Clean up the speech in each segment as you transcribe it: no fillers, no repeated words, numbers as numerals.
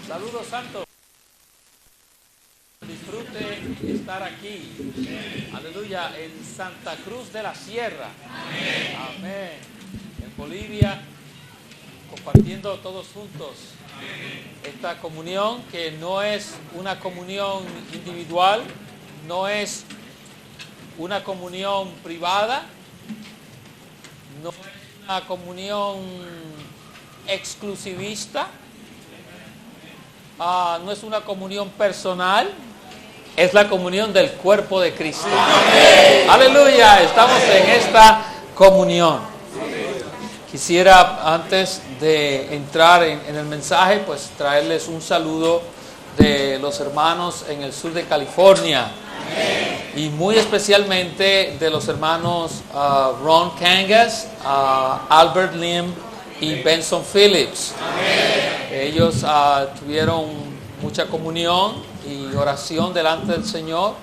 Saludos santos. Disfrute estar aquí. Aleluya. En Santa Cruz de la Sierra. Amén. En Bolivia, compartiendo todos juntos esta comunión, que no es una comunión individual, no es una comunión privada, no es una comunión exclusivista, no es una comunión personal, es la comunión del cuerpo de Cristo. ¡Amén! Aleluya, estamos en esta comunión. Quisiera, antes de entrar en el mensaje, pues traerles un saludo de los hermanos en el sur de California. Amén. Y muy especialmente de los hermanos Ron Kangas, Albert Lim y Benson Phillips. Amén. Ellos tuvieron mucha comunión y oración delante del Señor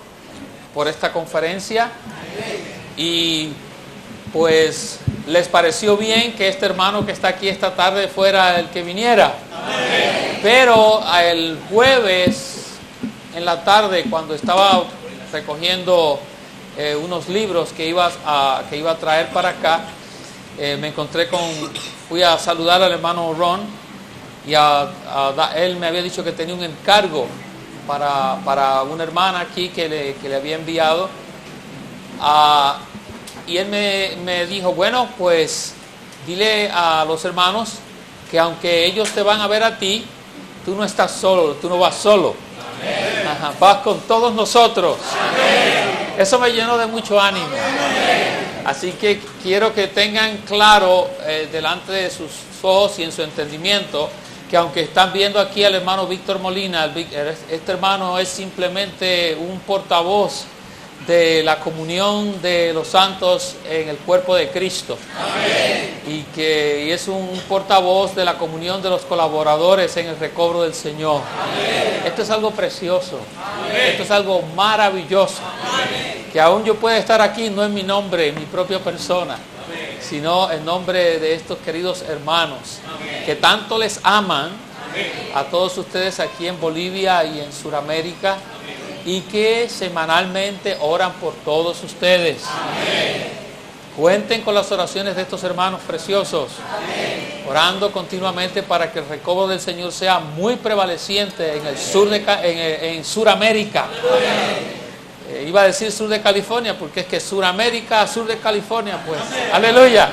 por esta conferencia. Amén. Y pues les pareció bien que este hermano que está aquí esta tarde fuera el que viniera. Amén. Pero el jueves en la tarde, cuando estaba recogiendo unos libros que iba a traer para acá, me encontré fui a saludar al hermano Ron y él me había dicho que tenía un encargo para una hermana aquí que le había enviado. Y él me dijo, bueno, pues dile a los hermanos que aunque ellos te van a ver a ti, tú no estás solo, tú no vas solo. Amén. Ajá, vas con todos nosotros. Amén. Eso me llenó de mucho ánimo. Amén. Así que quiero que tengan claro delante de sus ojos y en su entendimiento que aunque están viendo aquí al hermano Víctor Molina, este hermano es simplemente un portavoz de la comunión de los santos en el cuerpo de Cristo. Amén. Y es un portavoz de la comunión de los colaboradores en el recobro del Señor. Amén. Esto es algo precioso. Amén. Esto es algo maravilloso. Amén. Que aún yo pueda estar aquí no en mi nombre, en mi propia persona, amén, sino en nombre de estos queridos hermanos, amén, que tanto les aman, amén, a todos ustedes aquí en Bolivia y en Sudamérica, y que semanalmente oran por todos ustedes. Amén. Cuenten con las oraciones de estos hermanos preciosos. Amén. Orando continuamente para que el recobro del Señor sea muy prevaleciente en el sur en Sudamérica. Iba a decir sur de California, porque es que Sudamérica, sur de California, pues. Amén. Aleluya.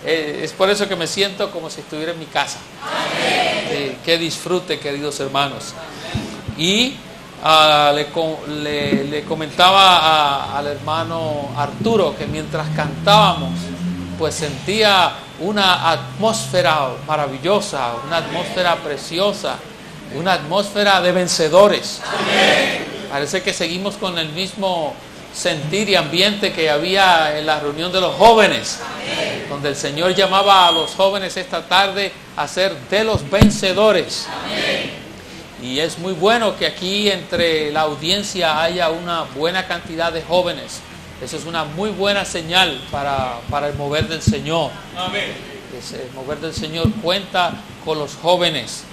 Es por eso que me siento como si estuviera en mi casa. Que disfrute, queridos hermanos. Y le comentaba al hermano Arturo que mientras cantábamos, pues sentía una atmósfera maravillosa, una atmósfera preciosa, una atmósfera de vencedores. Amén. Parece que seguimos con el mismo sentir y ambiente que había en la reunión de los jóvenes, amén, donde el Señor llamaba a los jóvenes esta tarde a ser de los vencedores. Amén. Y es muy bueno que aquí entre la audiencia haya una buena cantidad de jóvenes. Eso es una muy buena señal para el mover del Señor. Amén. El mover del Señor cuenta con los jóvenes.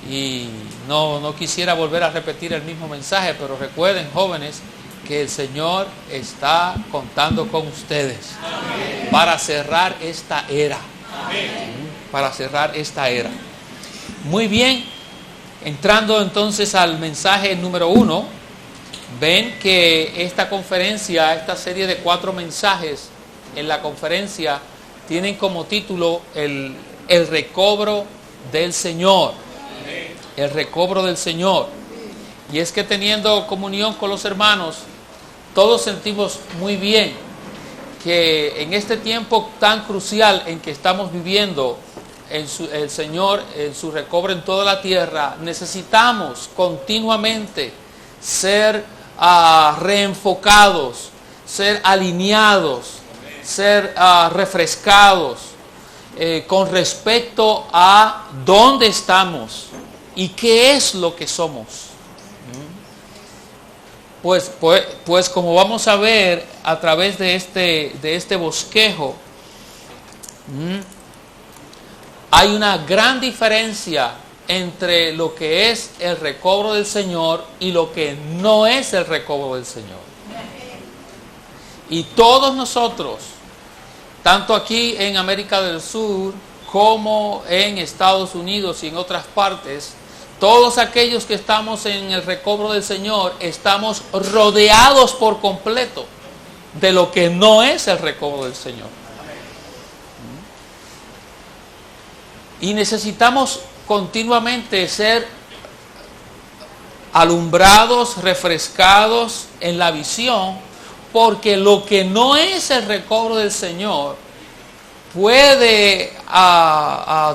Y no quisiera volver a repetir el mismo mensaje, pero recuerden, jóvenes, que el Señor está contando con ustedes. Amén. Para cerrar esta era. Amén. Para cerrar esta era. Muy bien. Entrando entonces al mensaje número 1, ven que esta conferencia, esta serie de 4 mensajes en la conferencia, tienen como título el recobro del Señor. El recobro del Señor. Y es que teniendo comunión con los hermanos, todos sentimos muy bien que en este tiempo tan crucial en que estamos viviendo, el Señor en su recobro en toda la tierra, necesitamos continuamente ser reenfocados, ser alineados, ser refrescados con respecto a dónde estamos y qué es lo que somos. Pues como vamos a ver a través de este bosquejo, hay una gran diferencia entre lo que es el recobro del Señor y lo que no es el recobro del Señor. Y todos nosotros, tanto aquí en América del Sur como en Estados Unidos y en otras partes, todos aquellos que estamos en el recobro del Señor, estamos rodeados por completo de lo que no es el recobro del Señor. Y necesitamos continuamente ser alumbrados, refrescados en la visión, porque lo que no es el recobro del Señor puede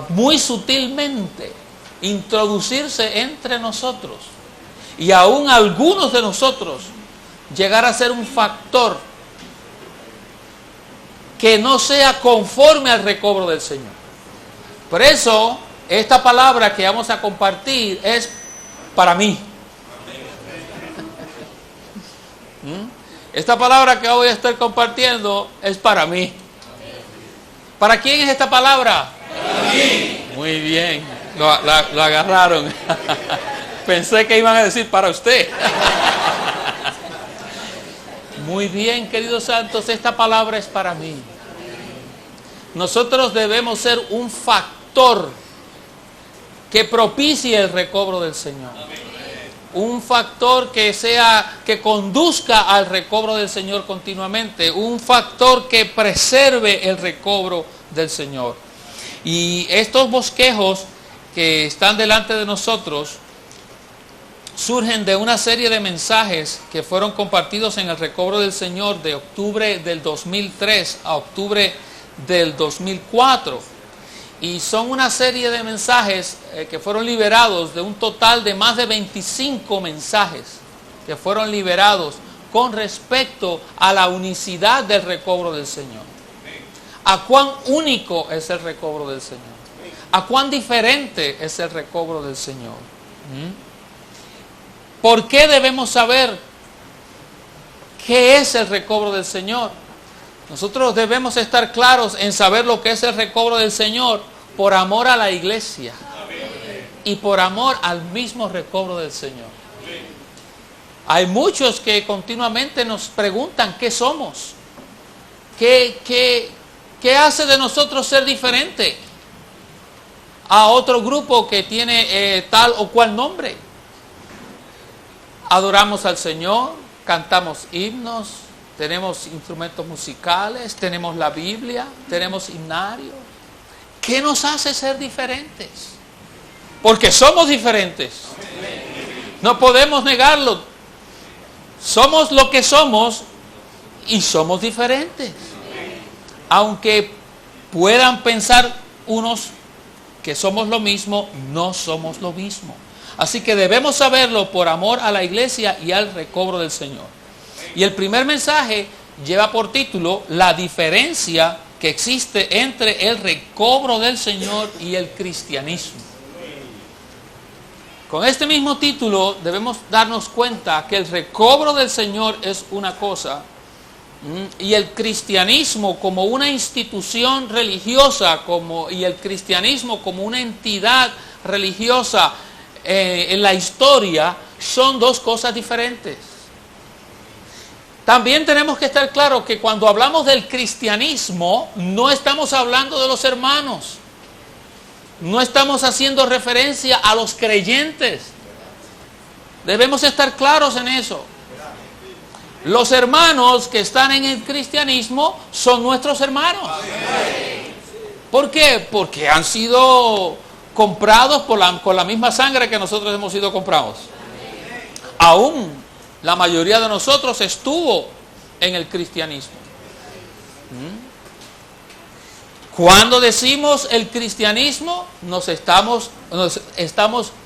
muy sutilmente introducirse entre nosotros, y aún algunos de nosotros llegar a ser un factor que no sea conforme al recobro del Señor. Por eso, esta palabra que vamos a compartir es para mí. Esta palabra que voy a estar compartiendo es para mí. ¿Para quién es esta palabra? Para mí. Muy bien, lo agarraron. Pensé que iban a decir para usted. Muy bien, queridos santos, esta palabra es para mí. Nosotros debemos ser un factor que propicie el recobro del Señor. Un factor que conduzca al recobro del Señor continuamente. Un factor que preserve el recobro del Señor. Y estos bosquejos que están delante de nosotros surgen de una serie de mensajes que fueron compartidos en el recobro del Señor de octubre del 2003 a octubre del 2004. Y son una serie de mensajes que fueron liberados, de un total de más de 25 mensajes que fueron liberados con respecto a la unicidad del recobro del Señor. A cuán único es el recobro del Señor. A cuán diferente es el recobro del Señor. ¿Por qué debemos saber qué es el recobro del Señor? Nosotros debemos estar claros en saber lo que es el recobro del Señor por amor a la iglesia y por amor al mismo recobro del Señor. Hay muchos que continuamente nos preguntan qué somos, qué hace de nosotros ser diferente a otro grupo que tiene tal o cual nombre. Adoramos al Señor, cantamos himnos, tenemos instrumentos musicales, tenemos la Biblia, tenemos himnario. ¿Qué nos hace ser diferentes? Porque somos diferentes. No podemos negarlo. Somos lo que somos y somos diferentes. Aunque puedan pensar unos que somos lo mismo, no somos lo mismo. Así que debemos saberlo por amor a la iglesia y al recobro del Señor. Y el primer mensaje lleva por título la diferencia que existe entre el recobro del Señor y el cristianismo. Con este mismo título debemos darnos cuenta que el recobro del Señor es una cosa y el cristianismo como una institución religiosa y el cristianismo como una entidad religiosa en la historia son dos cosas diferentes. También tenemos que estar claros que cuando hablamos del cristianismo, no estamos hablando de los hermanos. No estamos haciendo referencia a los creyentes. Debemos estar claros en eso. Los hermanos que están en el cristianismo son nuestros hermanos. ¿Por qué? Porque han sido comprados con la misma sangre que nosotros hemos sido comprados. Aún la mayoría de nosotros estuvo en el cristianismo. Cuando decimos el cristianismo, nos estamos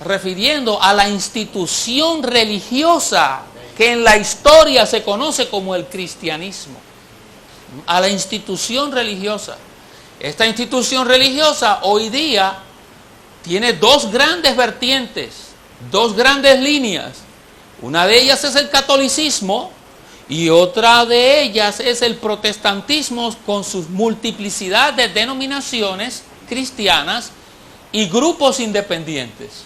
refiriendo a la institución religiosa que en la historia se conoce como el cristianismo. A la institución religiosa. Esta institución religiosa hoy día tiene dos grandes vertientes, dos grandes líneas. Una de ellas es el catolicismo y otra de ellas es el protestantismo con su multiplicidad de denominaciones cristianas y grupos independientes.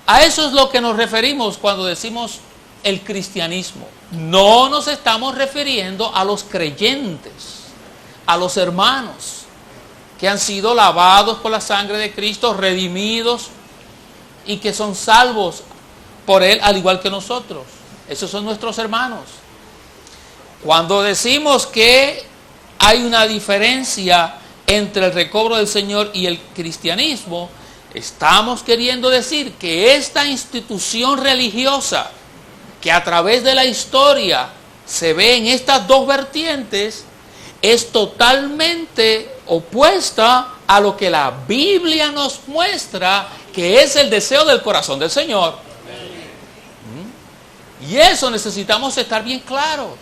A eso es lo que nos referimos cuando decimos el cristianismo. No nos estamos refiriendo a los creyentes, a los hermanos que han sido lavados por la sangre de Cristo, redimidos y que son salvos por Él al igual que nosotros. Esos son nuestros hermanos. Cuando decimos que hay una diferencia entre el recobro del Señor y el cristianismo, estamos queriendo decir que esta institución religiosa que a través de la historia se ve en estas dos vertientes es totalmente opuesta a lo que la Biblia nos muestra que es el deseo del corazón del Señor. Y eso necesitamos estar bien claros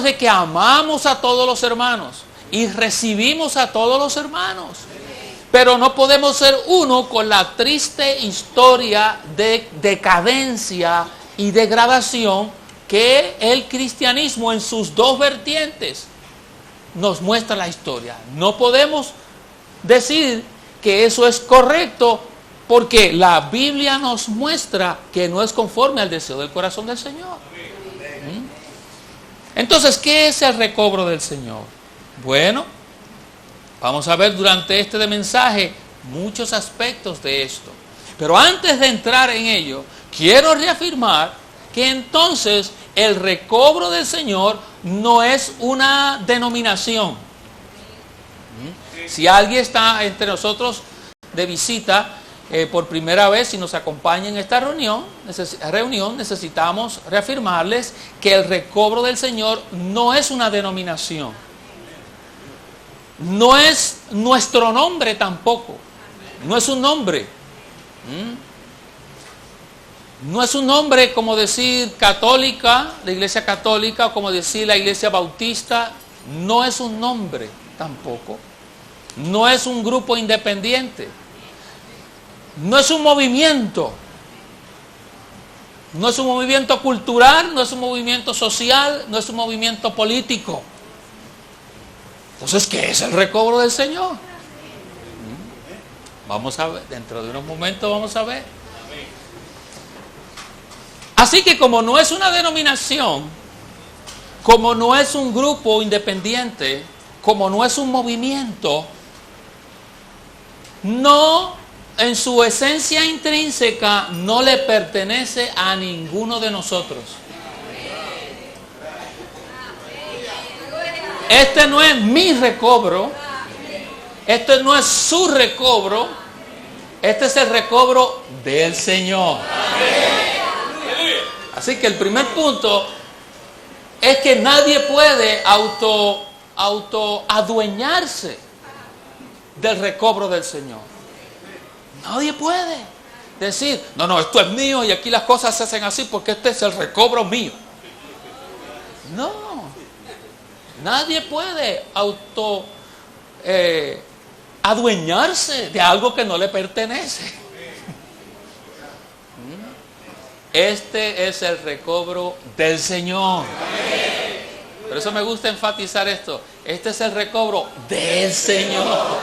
de que amamos a todos los hermanos y recibimos a todos los hermanos. Pero no podemos ser uno con la triste historia de decadencia y degradación que el cristianismo en sus dos vertientes nos muestra la historia. No podemos decir que eso es correcto porque la Biblia nos muestra que no es conforme al deseo del corazón del Señor. Entonces, ¿qué es el recobro del Señor? Bueno, vamos a ver durante este mensaje muchos aspectos de esto. Pero antes de entrar en ello, quiero reafirmar que entonces el recobro del Señor no es una denominación. Si alguien está entre nosotros de visita por primera vez y nos acompaña en esta reunión, necesitamos reafirmarles que el recobro del Señor no es una denominación. No es nuestro nombre tampoco. No es un nombre. No es un nombre como decir católica, la iglesia católica, o como decir la iglesia bautista. No es un nombre tampoco. No es un grupo independiente. No es un movimiento. No es un movimiento cultural, no es un movimiento social, no es un movimiento político. Entonces, ¿qué es el recobro del Señor? Vamos a ver, dentro de unos momentos vamos a ver. Así que como no es una denominación, como no es un grupo independiente, como no es un movimiento, no, en su esencia intrínseca, no le pertenece a ninguno de nosotros. Este no es mi recobro, este no es su recobro, este es el recobro del Señor. Así que el primer punto es que nadie puede adueñarse del recobro del Señor. Nadie puede decir, no, esto es mío y aquí las cosas se hacen así porque este es el recobro mío. No, nadie puede adueñarse de algo que no le pertenece. Este es el recobro del Señor. Por eso me gusta enfatizar esto. Este es el recobro del Señor.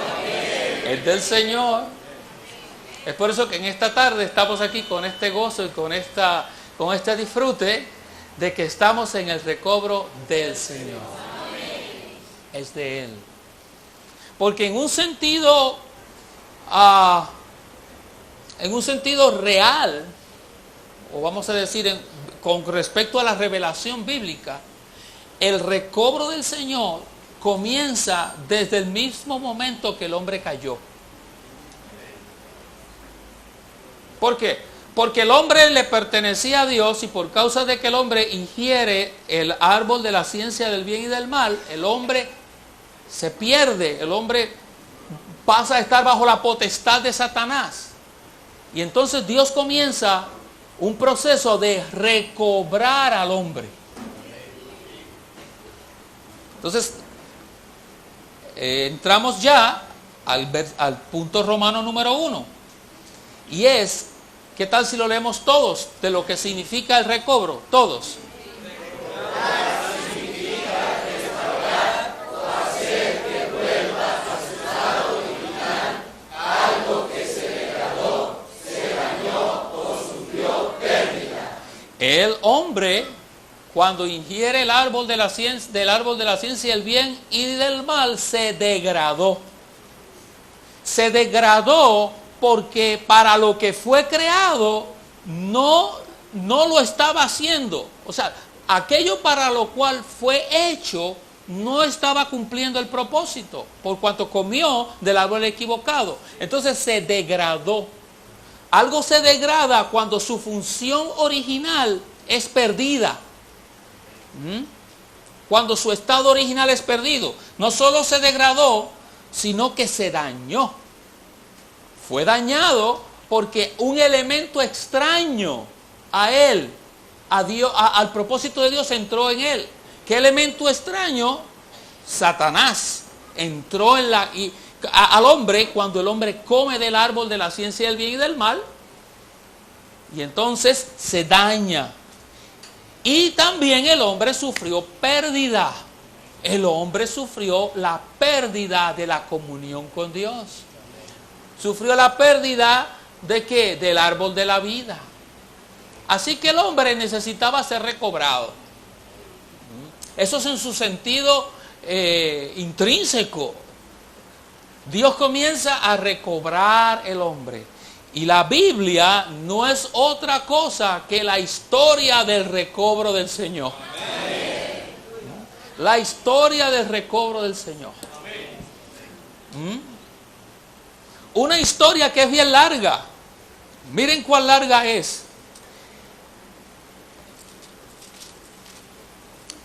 Es del Señor. Es por eso que en esta tarde estamos aquí con este gozo y con este disfrute de que estamos en el recobro del Señor. Es de Él. Porque en un sentido real, o vamos a decir con respecto a la revelación bíblica, el recobro del Señor comienza desde el mismo momento que el hombre cayó. ¿Por qué? Porque el hombre le pertenecía a Dios y por causa de que el hombre ingiere el árbol de la ciencia del bien y del mal, el hombre se pierde, el hombre pasa a estar bajo la potestad de Satanás. Y entonces Dios comienza un proceso de recobrar al hombre. Entonces, entramos ya al punto romano número 1. Y es, ¿qué tal si lo leemos todos? De lo que significa el recobro, todos. hombre, cuando ingiere el árbol de la ciencia, del árbol de la ciencia del bien y del mal, se degradó. Se degradó porque para lo que fue creado no lo estaba haciendo. O sea, aquello para lo cual fue hecho no estaba cumpliendo el propósito, por cuanto comió del árbol equivocado. Entonces se degradó. Algo se degrada cuando su función original es perdida. Cuando su estado original es perdido. No solo se degradó, sino que se dañó. Fue dañado porque un elemento extraño a él, a Dios, al propósito de Dios, entró en él. ¿Qué elemento extraño? Satanás entró en al hombre cuando el hombre come del árbol de la ciencia del bien y del mal, y entonces se daña. Y también el hombre sufrió pérdida. El hombre sufrió la pérdida de la comunión con Dios. Sufrió la pérdida ¿de qué? Del árbol de la vida. Así que el hombre necesitaba ser recobrado. Eso es en su sentido intrínseco. Dios comienza a recobrar el hombre. Y la Biblia no es otra cosa que la historia del recobro del Señor. La historia del recobro del Señor. Una historia que es bien larga. Miren cuán larga es.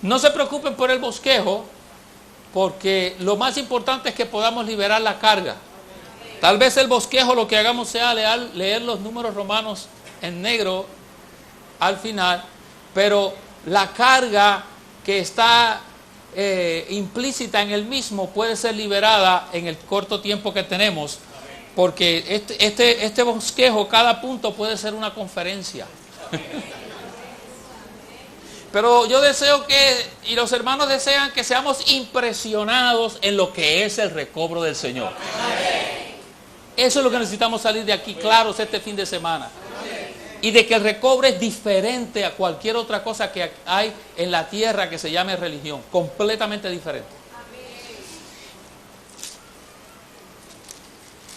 No se preocupen por el bosquejo, porque lo más importante es que podamos liberar la carga. Tal vez el bosquejo lo que hagamos sea leer los números romanos en negro al final, pero la carga que está implícita en el mismo puede ser liberada en el corto tiempo que tenemos, porque este bosquejo, cada punto puede ser una conferencia. Pero yo deseo y los hermanos desean que seamos impresionados en lo que es el recobro del Señor. Eso es lo que necesitamos salir de aquí claros este fin de semana. Y de que el recobro es diferente a cualquier otra cosa que hay en la tierra que se llame religión. Completamente diferente.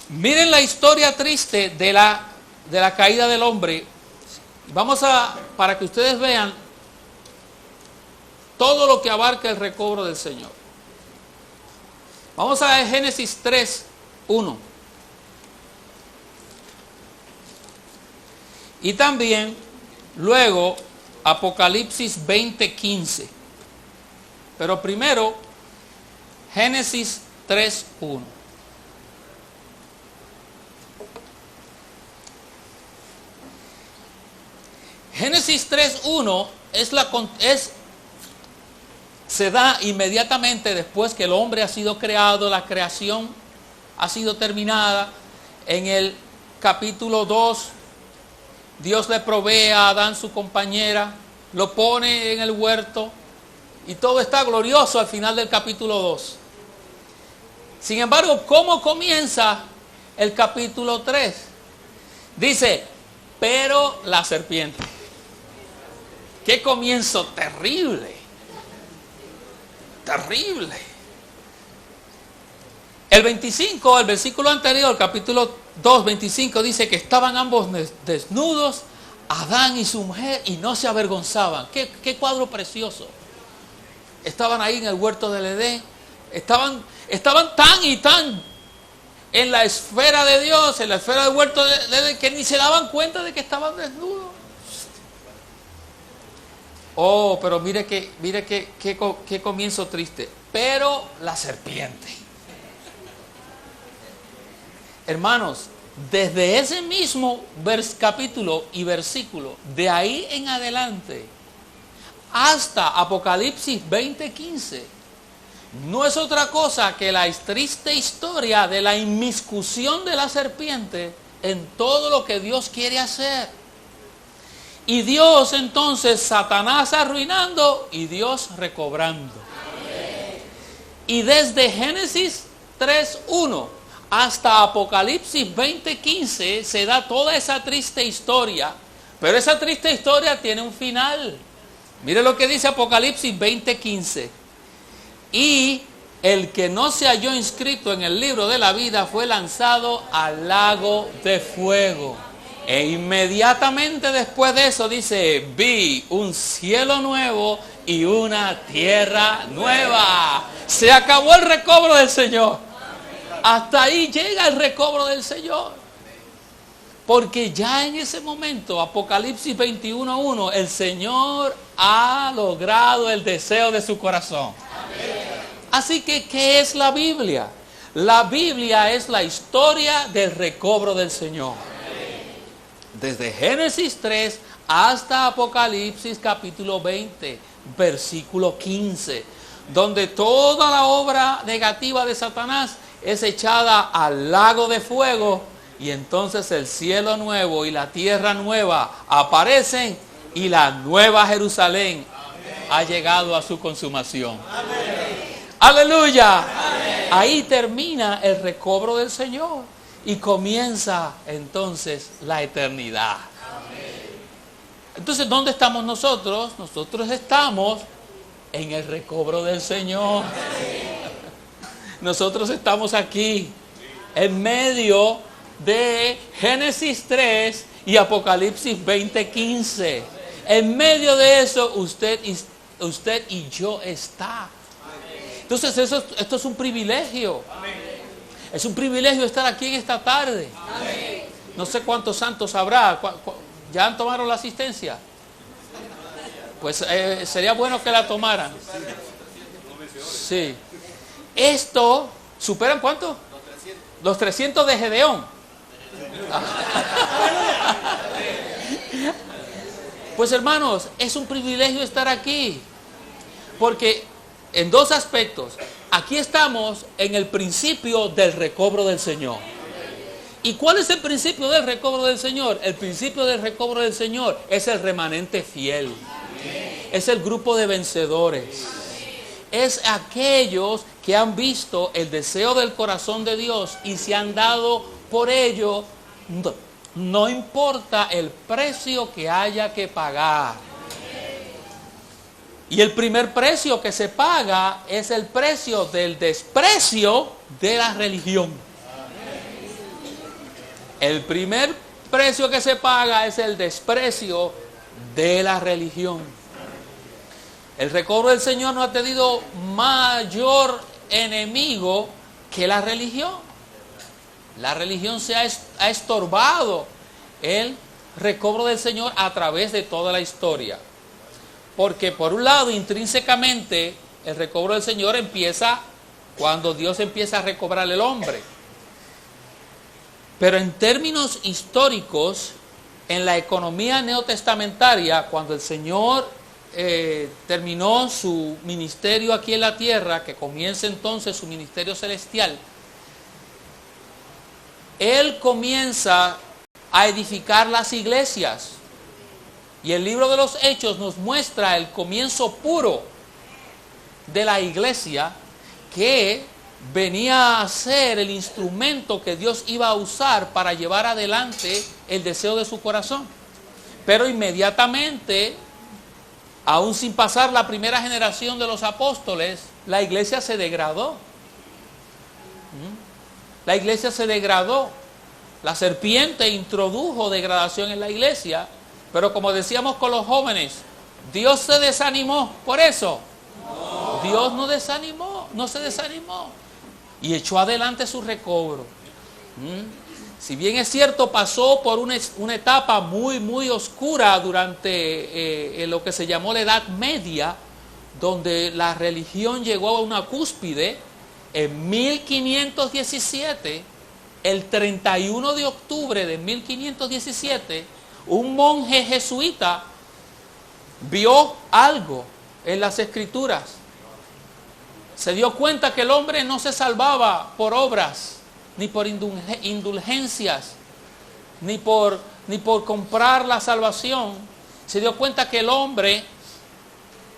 Miren la historia triste de la caída del hombre. Para que ustedes vean todo lo que abarca el recobro del Señor. Vamos a Génesis 3:1. Y también luego Apocalipsis 20:15. Pero primero Génesis 3:1. Génesis 3:1 se da inmediatamente después que el hombre ha sido creado, la creación ha sido terminada. En el capítulo 2, Dios le provee a Adán su compañera, lo pone en el huerto y todo está glorioso al final del capítulo 2. Sin embargo, ¿cómo comienza el capítulo 3? Dice, pero la serpiente. ¡Qué comienzo terrible! Terrible. El 25, el versículo anterior, el capítulo 2, 25, dice que estaban ambos desnudos, Adán y su mujer, y no se avergonzaban. Qué cuadro precioso. Estaban ahí en el huerto del Edén, estaban tan y tan en la esfera de Dios, en la esfera del huerto del Edén, que ni se daban cuenta de que estaban desnudos. Oh, pero mire qué comienzo triste. Pero la serpiente. Hermanos, desde ese mismo capítulo y versículo, de ahí en adelante, hasta Apocalipsis 20:15, no es otra cosa que la triste historia de la inmiscusión de la serpiente en todo lo que Dios quiere hacer. Y Dios entonces, Satanás arruinando y Dios recobrando. Amén. Y desde Génesis 3:1 hasta Apocalipsis 20:15 se da toda esa triste historia. Pero esa triste historia tiene un final. Mire lo que dice Apocalipsis 20:15. Y el que no se halló inscrito en el libro de la vida fue lanzado al lago de fuego. E inmediatamente después de eso dice, vi un cielo nuevo y una tierra nueva. Se acabó el recobro del Señor. Hasta ahí llega el recobro del Señor. Porque ya en ese momento, Apocalipsis 21:1, el Señor ha logrado el deseo de su corazón. Así que, ¿qué es la Biblia? La Biblia es la historia del recobro del Señor. Desde Génesis 3 hasta Apocalipsis capítulo 20, versículo 15, donde toda la obra negativa de Satanás es echada al lago de fuego, y entonces el cielo nuevo y la tierra nueva aparecen y la nueva Jerusalén ha llegado a su consumación. ¡Aleluya! Ahí termina el recobro del Señor y comienza entonces la eternidad. Entonces, ¿dónde estamos nosotros? Nosotros estamos en el recobro del Señor. Nosotros estamos aquí en medio de Génesis 3 y Apocalipsis 20:15. En medio de eso usted y yo está. Entonces esto es un privilegio. Es un privilegio estar aquí en esta tarde. No sé cuántos santos habrá. ¿Ya han tomado la asistencia? Pues sería bueno que la tomaran. Sí. Esto, ¿superan cuánto? Los 300 de Gedeón. Pues hermanos, es un privilegio estar aquí. Porque en dos aspectos. Aquí estamos en el principio del recobro del Señor. ¿Y cuál es el principio del recobro del Señor? El principio del recobro del Señor es el remanente fiel. Es el grupo de vencedores. Es aquellos que han visto el deseo del corazón de Dios y se han dado por ello, no importa el precio que haya que pagar. Y el primer precio que se paga es el precio del desprecio de la religión. El primer precio que se paga es el desprecio de la religión. El recobro del Señor no ha tenido mayor enemigo que la religión. La religión se ha estorbado el recobro del Señor a través de toda la historia. Porque por un lado, intrínsecamente, el recobro del Señor empieza cuando Dios empieza a recobrar el hombre. Pero en términos históricos, en la economía neotestamentaria, cuando el Señor terminó su ministerio aquí en la tierra, que comienza entonces su ministerio celestial, Él comienza a edificar las iglesias. Y el libro de los Hechos nos muestra el comienzo puro de la iglesia, que venía a ser el instrumento que Dios iba a usar para llevar adelante el deseo de su corazón. Pero inmediatamente, aún sin pasar la primera generación de los apóstoles, la iglesia se degradó. La iglesia se degradó. La serpiente introdujo degradación en la iglesia. Pero como decíamos con los jóvenes, ¿Dios se desanimó por eso? No. Dios no desanimó, no se desanimó. Y echó adelante su recobro. Si bien es cierto, pasó por una etapa muy oscura durante lo que se llamó la Edad Media, donde la religión llegó a una cúspide. En 1517, el 31 de octubre de 1517, un monje jesuita vio algo en las Escrituras. Se dio cuenta que el hombre no se salvaba por obras, ni por indulgencias, ni por comprar la salvación. Se dio cuenta que el hombre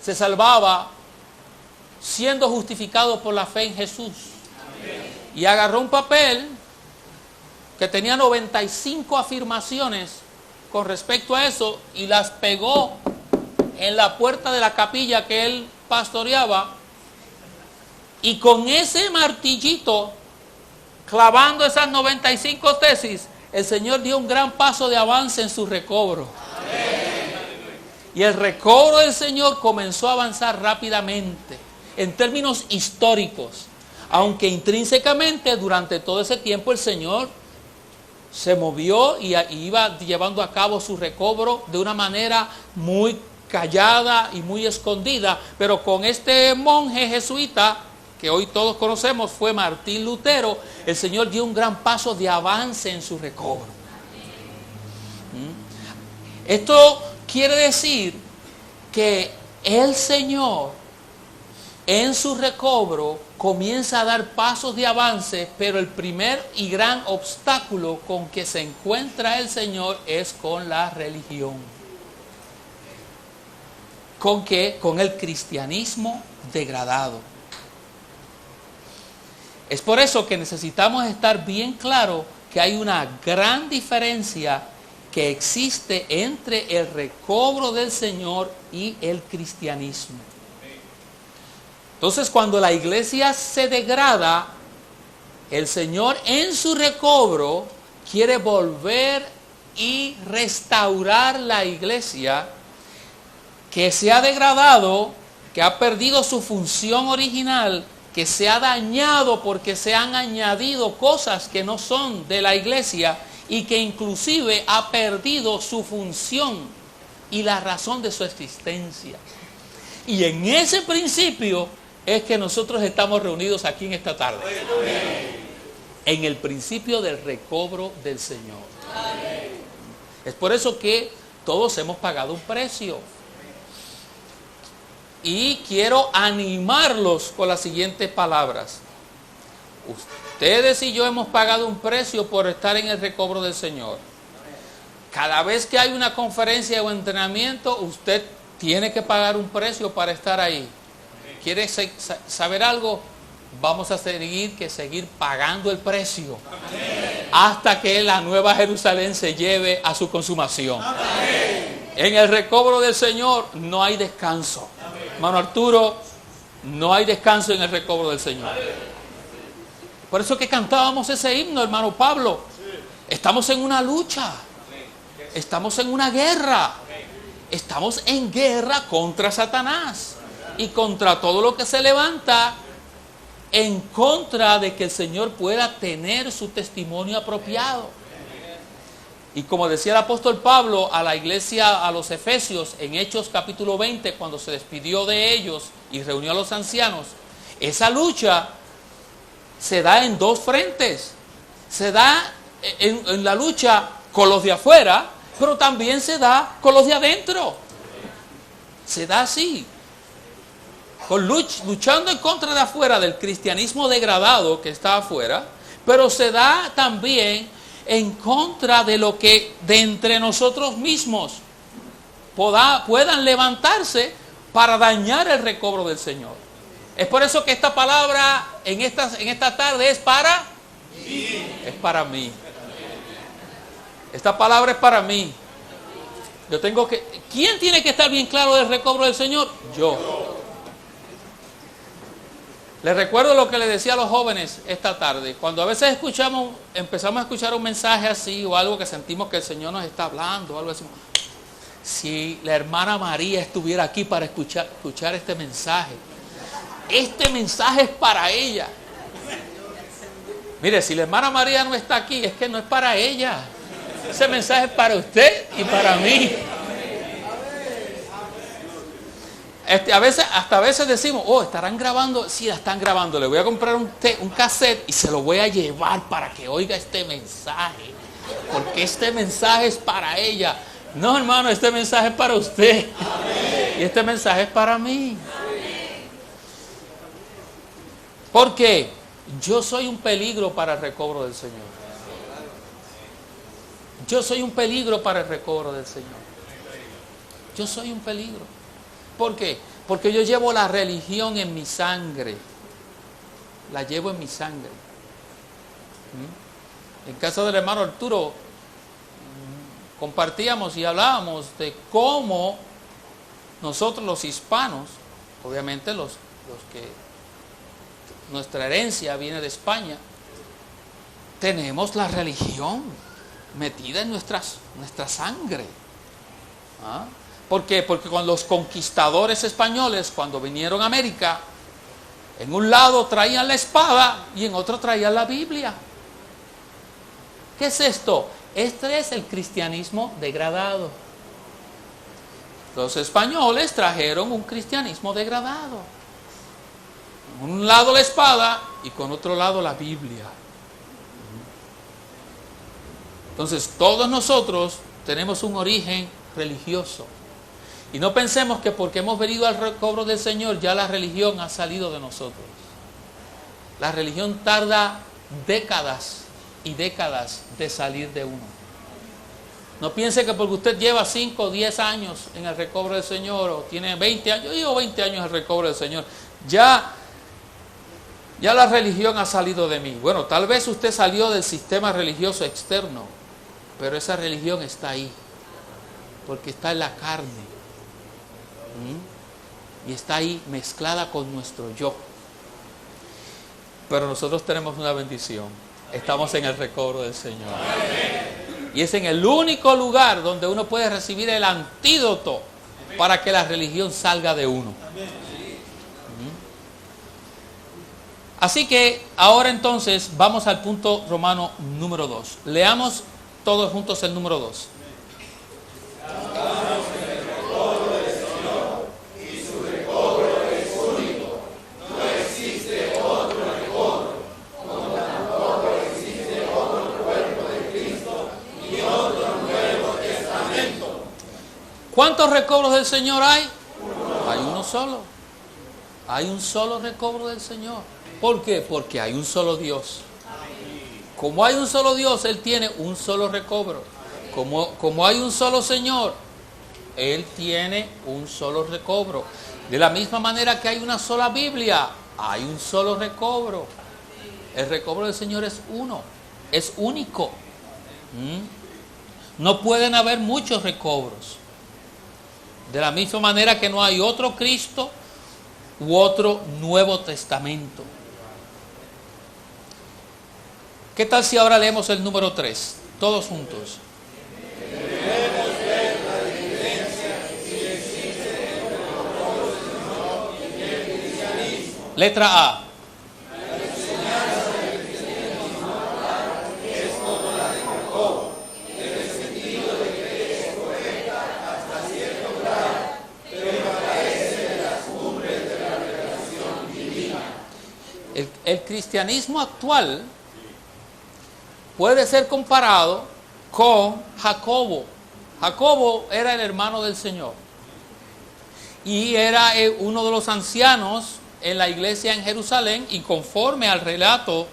se salvaba siendo justificado por la fe en Jesús. Y agarró un papel que tenía 95 afirmaciones con respecto a eso y las pegó en la puerta de la capilla que él pastoreaba, y con ese martillito, clavando esas 95 tesis, el Señor dio un gran paso de avance en su recobro. Y el recobro del Señor comenzó a avanzar rápidamente, en términos históricos, aunque intrínsecamente durante todo ese tiempo el Señor se movió y iba llevando a cabo su recobro de una manera muy callada y muy escondida, pero con este monje jesuita, que hoy todos conocemos, fue Martín Lutero, el Señor dio un gran paso de avance en su recobro. Esto quiere decir que el Señor en su recobro comienza a dar pasos de avance, pero el primer y gran obstáculo con que se encuentra el Señor es con la religión. ¿Con qué? Con el cristianismo degradado. Es por eso que necesitamos estar bien claro que hay una gran diferencia que existe entre el recobro del Señor y el cristianismo. Entonces, cuando la iglesia se degrada, el Señor en su recobro quiere volver y restaurar la iglesia que se ha degradado, que ha perdido su función original, que se ha dañado porque se han añadido cosas que no son de la iglesia y que inclusive ha perdido su función y la razón de su existencia. Y en ese principio es que nosotros estamos reunidos aquí en esta tarde. En el principio del recobro del Señor. Es por eso que todos hemos pagado un precio. Y quiero animarlos con las siguientes palabras. Ustedes y yo hemos pagado un precio por estar en el recobro del Señor. Cada vez que hay una conferencia o entrenamiento, usted tiene que pagar un precio para estar ahí. ¿Quiere saber algo? Vamos a seguir pagando el precio hasta que la Nueva Jerusalén se lleve a su consumación. En el recobro del Señor no hay descanso. Hermano Arturo, no hay descanso en el recobro del Señor. Por eso que cantábamos ese himno, hermano Pablo. Estamos en una lucha. Estamos en una guerra. Estamos en guerra contra Satanás y contra todo lo que se levanta en contra de que el Señor pueda tener su testimonio apropiado. Y como decía el apóstol Pablo a la iglesia, a los Efesios, en Hechos capítulo 20, cuando se despidió de ellos y reunió a los ancianos, esa lucha se da en dos frentes. Se da en la lucha con los de afuera, pero también se da con los de adentro. Se da así. Luchando en contra de afuera del cristianismo degradado que está afuera, pero se da también en contra de lo que de entre nosotros mismos puedan levantarse para dañar el recobro del Señor. Es por eso que esta palabra en esta tarde es para mí. Es para mí. Esta palabra es para mí. ¿Quién tiene que estar bien claro del recobro del Señor? Yo. Les recuerdo lo que les decía a los jóvenes esta tarde. Cuando a veces empezamos a escuchar un mensaje así o algo que sentimos que el Señor nos está hablando, algo así. Si la hermana María estuviera aquí para escuchar este mensaje es para ella. Mire, si la hermana María no está aquí, es que no es para ella. Ese mensaje es para usted y para mí. Hasta a veces decimos, estarán grabando. Sí, la están grabando. Le voy a comprar un cassette y se lo voy a llevar para que oiga este mensaje. Porque este mensaje es para ella. No, hermano, este mensaje es para usted. Y este mensaje es para mí. Porque yo soy un peligro para el recobro del Señor. Yo soy un peligro para el recobro del Señor. Yo soy un peligro. ¿Por qué? Porque yo llevo la religión en mi sangre. La llevo en mi sangre. En casa del hermano Arturo compartíamos y hablábamos de cómo nosotros los hispanos, obviamente los que nuestra herencia viene de España, tenemos la religión metida en nuestra sangre. ¿Ah? ¿Por qué? Porque con los conquistadores españoles, cuando vinieron a América, en un lado traían la espada y en otro traían la Biblia. ¿Qué es esto? Este es el cristianismo degradado. Los españoles trajeron un cristianismo degradado. Con un lado la espada y con otro lado la Biblia. Entonces todos nosotros tenemos un origen religioso. Y no pensemos que porque hemos venido al recobro del Señor ya la religión ha salido de nosotros. La religión tarda décadas y décadas de salir de uno. No piense que porque usted lleva 5 o 10 años en el recobro del Señor o tiene 20 años, yo llevo 20 años en el recobro del Señor, ya la religión ha salido de mí. Bueno, tal vez usted salió del sistema religioso externo, pero esa religión está ahí, porque está en la carne. Y está ahí mezclada con nuestro yo. Pero nosotros tenemos una bendición. Estamos en el recobro del Señor. Y es en el único lugar donde uno puede recibir el antídoto para que la religión salga de uno. Así que ahora entonces vamos al punto romano número 2. Leamos todos juntos el número 2. ¿Cuántos recobros del Señor hay? Hay uno solo. Hay un solo recobro del Señor. ¿Por qué? Porque hay un solo Dios. Como hay un solo Dios, Él tiene un solo recobro. Como hay un solo Señor, Él tiene un solo recobro. De la misma manera que hay una sola Biblia, hay un solo recobro. El recobro del Señor es uno, es único. No pueden haber muchos recobros. De la misma manera que no hay otro Cristo u otro Nuevo Testamento. ¿Qué tal si ahora leemos el número 3? Todos juntos. Letra A. El cristianismo actual puede ser comparado con Jacobo. Jacobo era el hermano del Señor y era uno de los ancianos en la iglesia en Jerusalén, y conforme al relato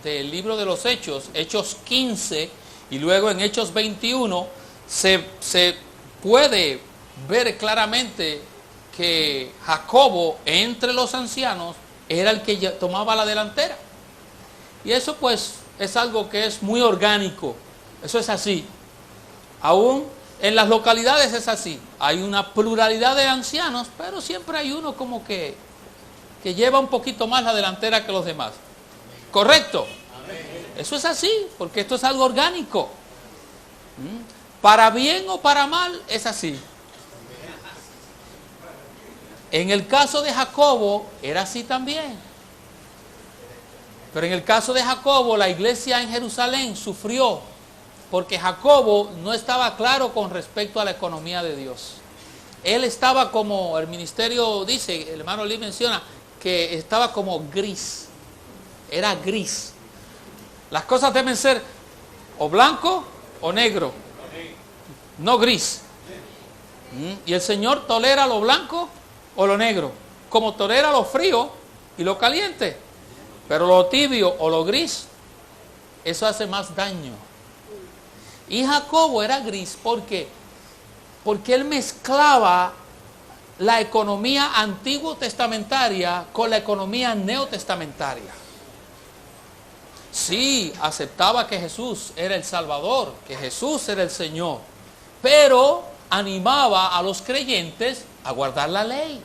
del libro de los Hechos, Hechos 15 y luego en Hechos 21, se puede ver claramente que Jacobo entre los ancianos era el que tomaba la delantera. Y eso pues es algo que es muy orgánico. Eso es así. Aún en las localidades es así. Hay una pluralidad de ancianos, pero siempre hay uno como que lleva un poquito más la delantera que los demás. ¿Correcto? Eso es así, porque esto es algo orgánico. Para bien o para mal es así. En el caso de Jacobo era así también. Pero en el caso de Jacobo, la iglesia en Jerusalén sufrió porque Jacobo no estaba claro con respecto a la economía de Dios. Él estaba como, el ministerio dice, el hermano Lee menciona, que estaba como gris. Era gris. Las cosas deben ser o blanco o negro, no gris. Y el Señor tolera lo blanco o lo negro, como tolera lo frío y lo caliente. Pero lo tibio o lo gris, eso hace más daño. Y Jacobo era gris, ¿por qué? Porque él mezclaba la economía antiguo testamentaria con la economía neotestamentaria. Sí, aceptaba que Jesús era el Salvador, que Jesús era el Señor, pero animaba a los creyentes a guardar la ley,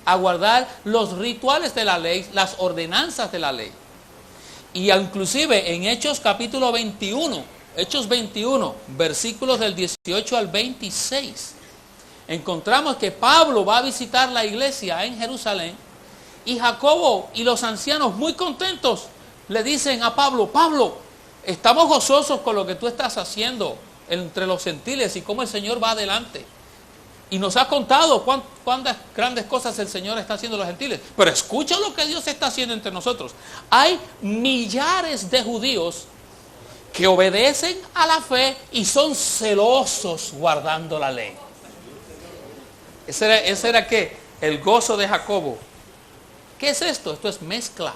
a guardar los rituales de la ley, las ordenanzas de la ley. Y inclusive en Hechos capítulo 21, Hechos 21, versículos del 18 al 26, encontramos que Pablo va a visitar la iglesia en Jerusalén y Jacobo y los ancianos, muy contentos, le dicen a Pablo: Pablo, estamos gozosos con lo que tú estás haciendo entre los gentiles y cómo el Señor va adelante. Y nos ha contado cuántas grandes cosas el Señor está haciendo en los gentiles. Pero escucha lo que Dios está haciendo entre nosotros. Hay millares de judíos que obedecen a la fe y son celosos guardando la ley. Ese era ¿qué? El gozo de Jacobo. ¿Qué es esto? Esto es mezcla.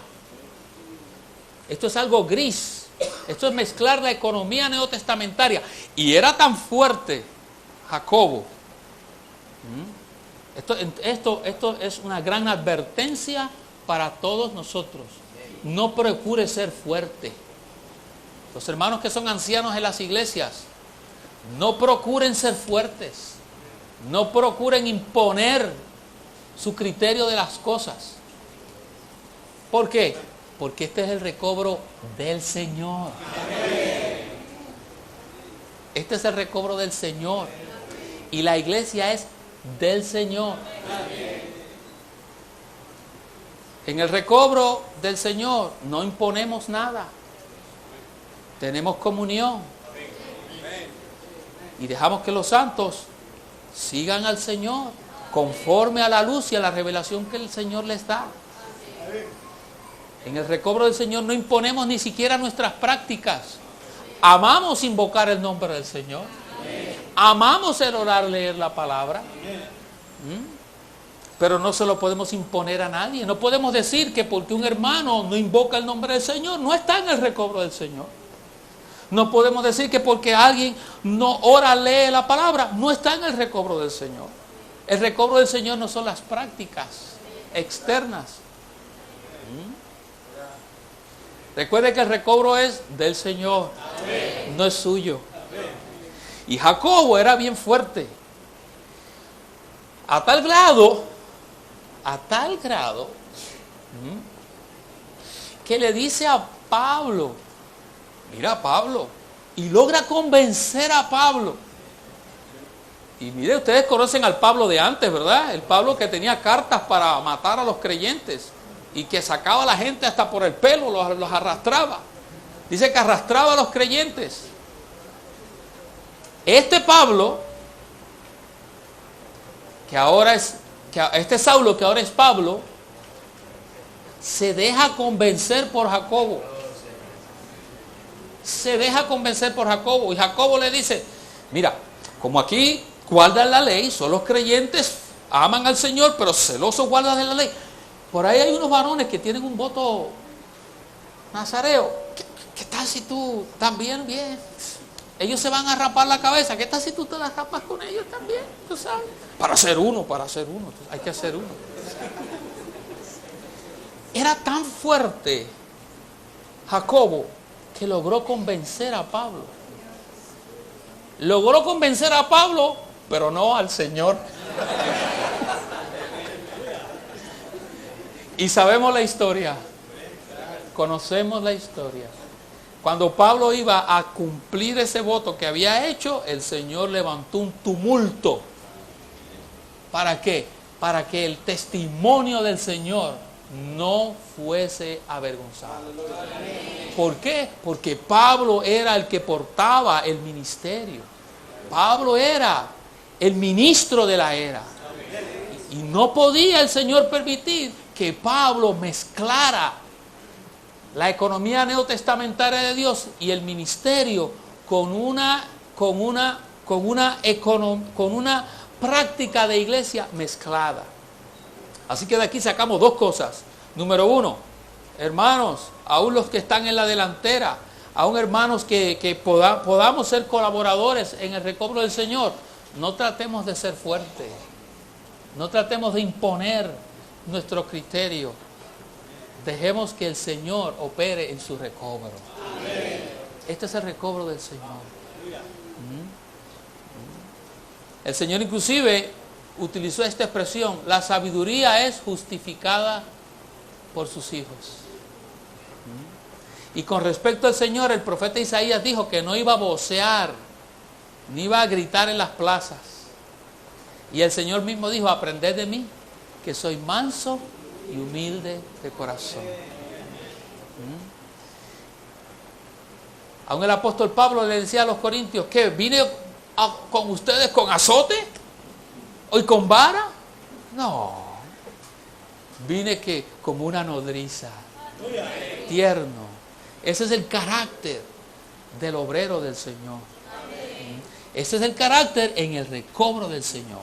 Esto es algo gris. Esto es mezclar la economía neotestamentaria. Y era tan fuerte Jacobo. Esto es una gran advertencia para todos nosotros. No procure ser fuerte. Los hermanos que son ancianos en las iglesias, no procuren ser fuertes. No procuren imponer su criterio de las cosas. ¿Por qué? Porque este es el recobro del Señor. Este es el recobro del Señor. Y la iglesia es del Señor. En el recobro del Señor no imponemos nada. Tenemos comunión. Y dejamos que los santos sigan al Señor conforme a la luz y a la revelación que el Señor les da. En el recobro del Señor no imponemos ni siquiera nuestras prácticas. Amamos invocar el nombre del Señor. Amamos el orar, leer la palabra. Pero no se lo podemos imponer a nadie. No podemos decir que porque un hermano no invoca el nombre del Señor, no está en el recobro del Señor. No podemos decir que porque alguien no ora, lee la palabra, no está en el recobro del Señor. El recobro del Señor no son las prácticas externas. Recuerde que el recobro es del Señor, no es suyo. Y Jacobo era bien fuerte. A tal grado, que le dice a Pablo: mira, Pablo, y logra convencer a Pablo. Y mire, ustedes conocen al Pablo de antes, ¿verdad? El Pablo que tenía cartas para matar a los creyentes y que sacaba a la gente hasta por el pelo, los arrastraba. Dice que arrastraba a los creyentes. Este Pablo, este Saulo, que ahora es Pablo, se deja convencer por Jacobo. Se deja convencer por Jacobo. Y Jacobo le dice: mira, como aquí guardan la ley, son los creyentes, aman al Señor, pero celosos guardan de la ley. Por ahí hay unos varones que tienen un voto nazareo. ¿Qué tal si tú también bien? Ellos se van a rapar la cabeza. ¿Qué tal si tú te la rapas con ellos también? ¿Tú sabes? Para hacer uno. Hay que hacer uno. Era tan fuerte Jacobo que logró convencer a Pablo. Logró convencer a Pablo, pero no al Señor. Y sabemos la historia. Conocemos la historia. Cuando Pablo iba a cumplir ese voto que había hecho, el Señor levantó un tumulto. ¿Para qué? Para que el testimonio del Señor no fuese avergonzado. ¿Por qué? Porque Pablo era el que portaba el ministerio. Pablo era el ministro de la era. Y no podía el Señor permitir que Pablo mezclara la economía neotestamentaria de Dios y el ministerio con una práctica de iglesia mezclada. Así que de aquí sacamos dos cosas. Número uno, hermanos, aún los que están en la delantera, aún hermanos que podamos ser colaboradores en el recobro del Señor, no tratemos de ser fuertes, no tratemos de imponer nuestro criterio. Dejemos que el Señor opere en su recobro. Amén. Este es el recobro del Señor. El Señor inclusive utilizó esta expresión: la sabiduría es justificada por sus hijos. Y con respecto al Señor, el profeta Isaías dijo que no iba a vocear, ni iba a gritar en las plazas. Y el Señor mismo dijo: aprended de mí, que soy manso y humilde de corazón. Aún el apóstol Pablo le decía a los corintios: ¿qué? ¿Vine con ustedes con azote? ¿O con vara? No. Vine que como una nodriza, tierno. Ese es el carácter del obrero del Señor. Ese es el carácter en el recobro del Señor.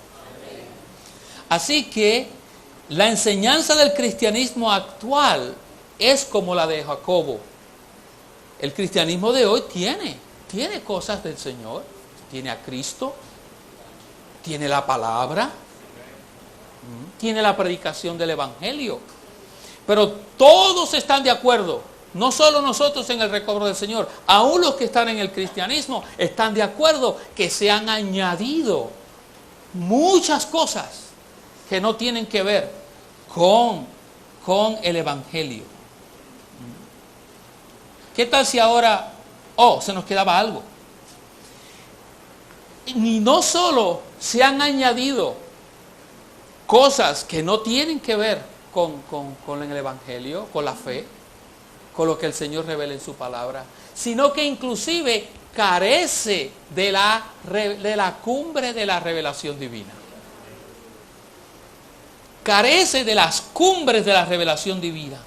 Así que la enseñanza del cristianismo actual es como la de Jacobo. El cristianismo de hoy tiene cosas del Señor, tiene a Cristo, tiene la palabra, tiene la predicación del Evangelio. Pero todos están de acuerdo, no solo nosotros en el recobro del Señor, aún los que están en el cristianismo están de acuerdo que se han añadido muchas cosas que no tienen que ver con el Evangelio. ¿Qué tal si ahora, se nos quedaba algo? Y no solo se han añadido cosas que no tienen que ver con el Evangelio, con la fe, con lo que el Señor revela en su palabra, sino que inclusive carece de la cumbre de la revelación divina. Carece de las cumbres de la revelación divina.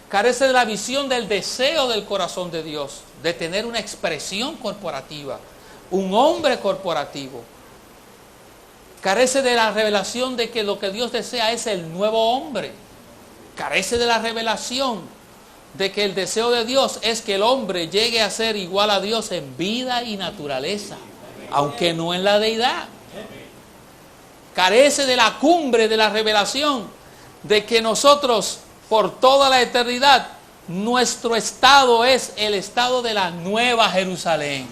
Carece de la visión del deseo del corazón de Dios, de tener una expresión corporativa, un hombre corporativo. Carece de la revelación de que lo que Dios desea es el nuevo hombre. Carece de la revelación de que el deseo de Dios es que el hombre llegue a ser igual a Dios en vida y naturaleza, aunque no en la deidad. Carece de la cumbre de la revelación de que nosotros, por toda la eternidad, nuestro estado es el estado de la Nueva Jerusalén.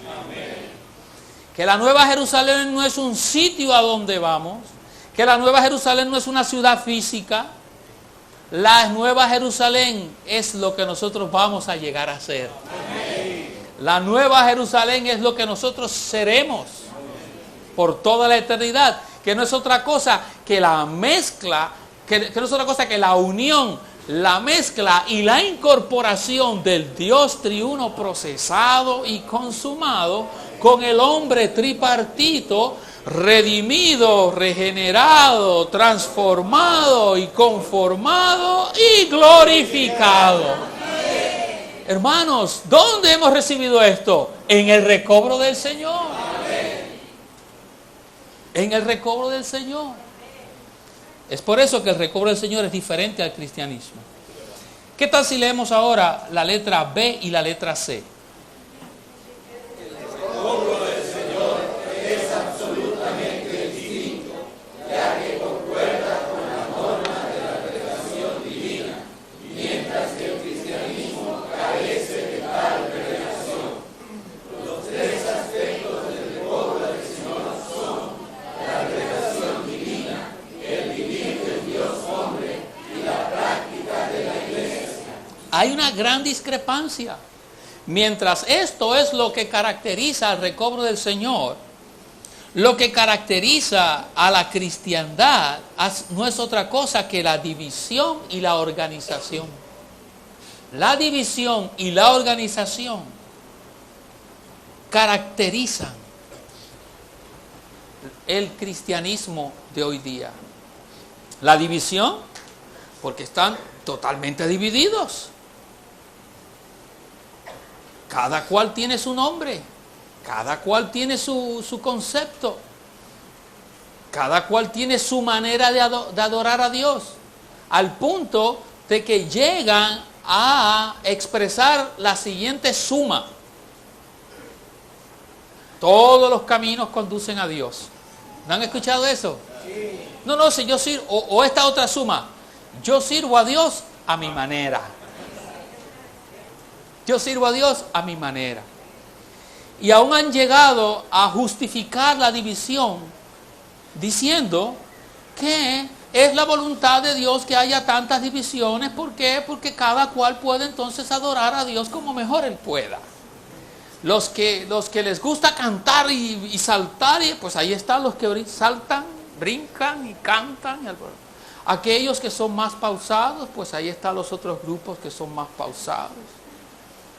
Que la Nueva Jerusalén no es un sitio a donde vamos, que la Nueva Jerusalén no es una ciudad física. La Nueva Jerusalén es lo que nosotros vamos a llegar a ser. La Nueva Jerusalén es lo que nosotros seremos por toda la eternidad, que no es otra cosa que la mezcla, que no es otra cosa que la unión, la mezcla y la incorporación del Dios triuno procesado y consumado con el hombre tripartito, redimido, regenerado, transformado y conformado y glorificado. Hermanos, ¿dónde hemos recibido esto? En el recobro del Señor. En el recobro del Señor. Es por eso que el recobro del Señor es diferente al cristianismo. ¿Qué tal si leemos ahora la letra B y la letra C? El recobro del Señor es absolutamente distinto, ya que concuerda con la norma de la revelación divina, mientras que el cristianismo carece de tal revelación. Los tres aspectos del recobro del Señor son la revelación divina, el vivir del Dios hombre y la práctica de la iglesia. Hay una gran discrepancia. Mientras esto es lo que caracteriza al recobro del Señor, lo que caracteriza a la cristiandad no es otra cosa que la división y la organización. La división y la organización caracterizan el cristianismo de hoy día. La división, porque están totalmente divididos. Cada cual tiene su nombre, cada cual tiene su concepto, cada cual tiene su manera de adorar a Dios, al punto de que llegan a expresar la siguiente suma: todos los caminos conducen a Dios. ¿No han escuchado eso? Sí. No, si yo sirvo, o esta otra suma: yo sirvo a Dios a mi manera. Yo sirvo a Dios a mi manera. Y aún han llegado a justificar la división diciendo que es la voluntad de Dios que haya tantas divisiones. ¿Por qué? Porque cada cual puede entonces adorar a Dios como mejor él pueda. Los que les gusta cantar y saltar, pues ahí están los que saltan, brincan y cantan. Aquellos que son más pausados, pues ahí están los otros grupos que son más pausados.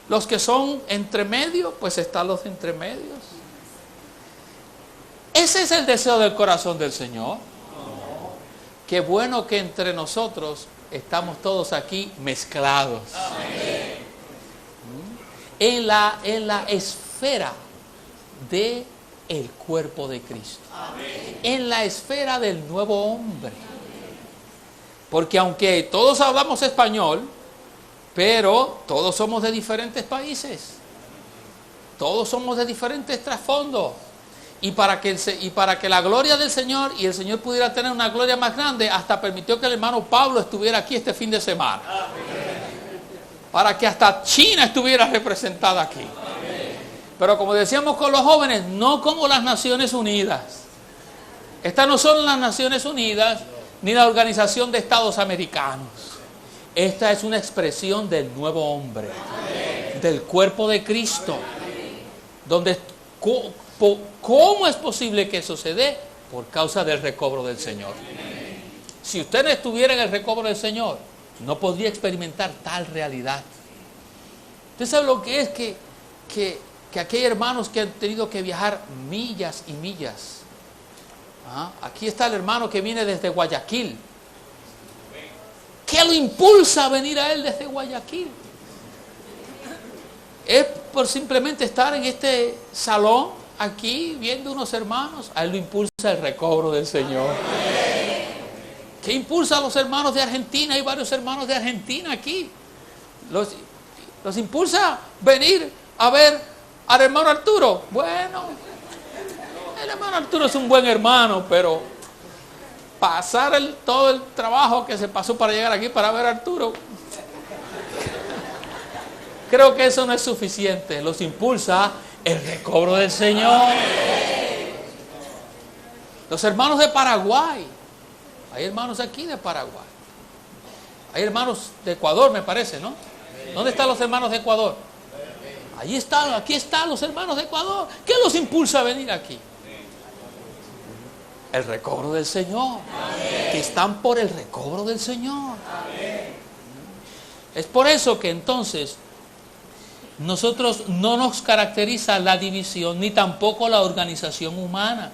Los que son entre medio, pues están los entre medios. ¿Ese es el deseo del corazón del Señor? Qué bueno que entre nosotros estamos todos aquí mezclados. Amén. En la esfera del cuerpo de Cristo. Amén. En la esfera del nuevo hombre. Porque aunque todos hablamos español, pero todos somos de diferentes países. Todos somos de diferentes trasfondos. Y para que la gloria del Señor y el Señor pudiera tener una gloria más grande, hasta permitió que el hermano Pablo estuviera aquí este fin de semana. Amén. Para que hasta China estuviera representada aquí. Amén. Pero como decíamos con los jóvenes, no como las Naciones Unidas. Estas no son las Naciones Unidas ni la Organización de Estados Americanos. Esta es una expresión del nuevo hombre. Amén. Del cuerpo de Cristo. Amén. Donde ¿cómo es posible que eso se dé? Por causa del recobro del Señor. Amén. Si usted no estuviera en el recobro del Señor, no podría experimentar tal realidad. Usted sabe lo que es que aquellos hermanos que han tenido que viajar millas y millas. Aquí está el hermano que viene desde Guayaquil. ¿Qué lo impulsa a venir a él desde Guayaquil? Es por simplemente estar en este salón aquí viendo unos hermanos. A él lo impulsa el recobro del Señor. ¿Qué impulsa a los hermanos de Argentina? Hay varios hermanos de Argentina aquí. Los impulsa venir a ver al hermano Arturo. Bueno, el hermano Arturo es un buen hermano, pero pasar todo el trabajo que se pasó para llegar aquí para ver a Arturo, creo que eso no es suficiente. Los impulsa el recobro del Señor. Los hermanos de Paraguay. Hay hermanos aquí de Paraguay. Hay hermanos de Ecuador, me parece, ¿no? ¿Dónde están los hermanos de Ecuador? Ahí están, aquí están los hermanos de Ecuador. ¿Qué los impulsa a venir aquí? El recobro del Señor. Amén. Que están por el recobro del Señor. Amén. Es por eso que entonces nosotros no nos caracteriza la división ni tampoco la organización humana.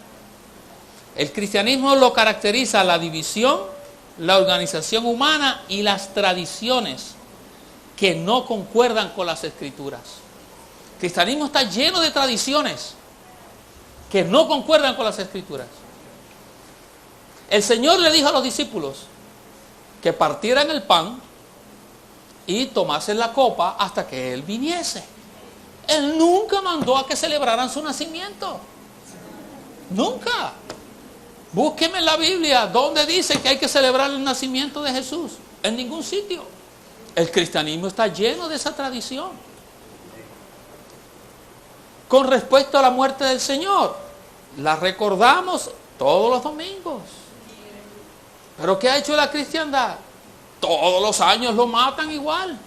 El cristianismo lo caracteriza la división, la organización humana y las tradiciones que no concuerdan con las Escrituras. El cristianismo está lleno de tradiciones que no concuerdan con las Escrituras. El Señor le dijo a los discípulos que partieran el pan y tomasen la copa hasta que Él viniese. Él nunca mandó a que celebraran su nacimiento. Nunca. Búsqueme en la Biblia donde dice que hay que celebrar el nacimiento de Jesús. En ningún sitio. El cristianismo está lleno de esa tradición. Con respecto a la muerte del Señor, la recordamos todos los domingos. ¿Pero qué ha hecho la cristiandad? Todos los años lo matan igual.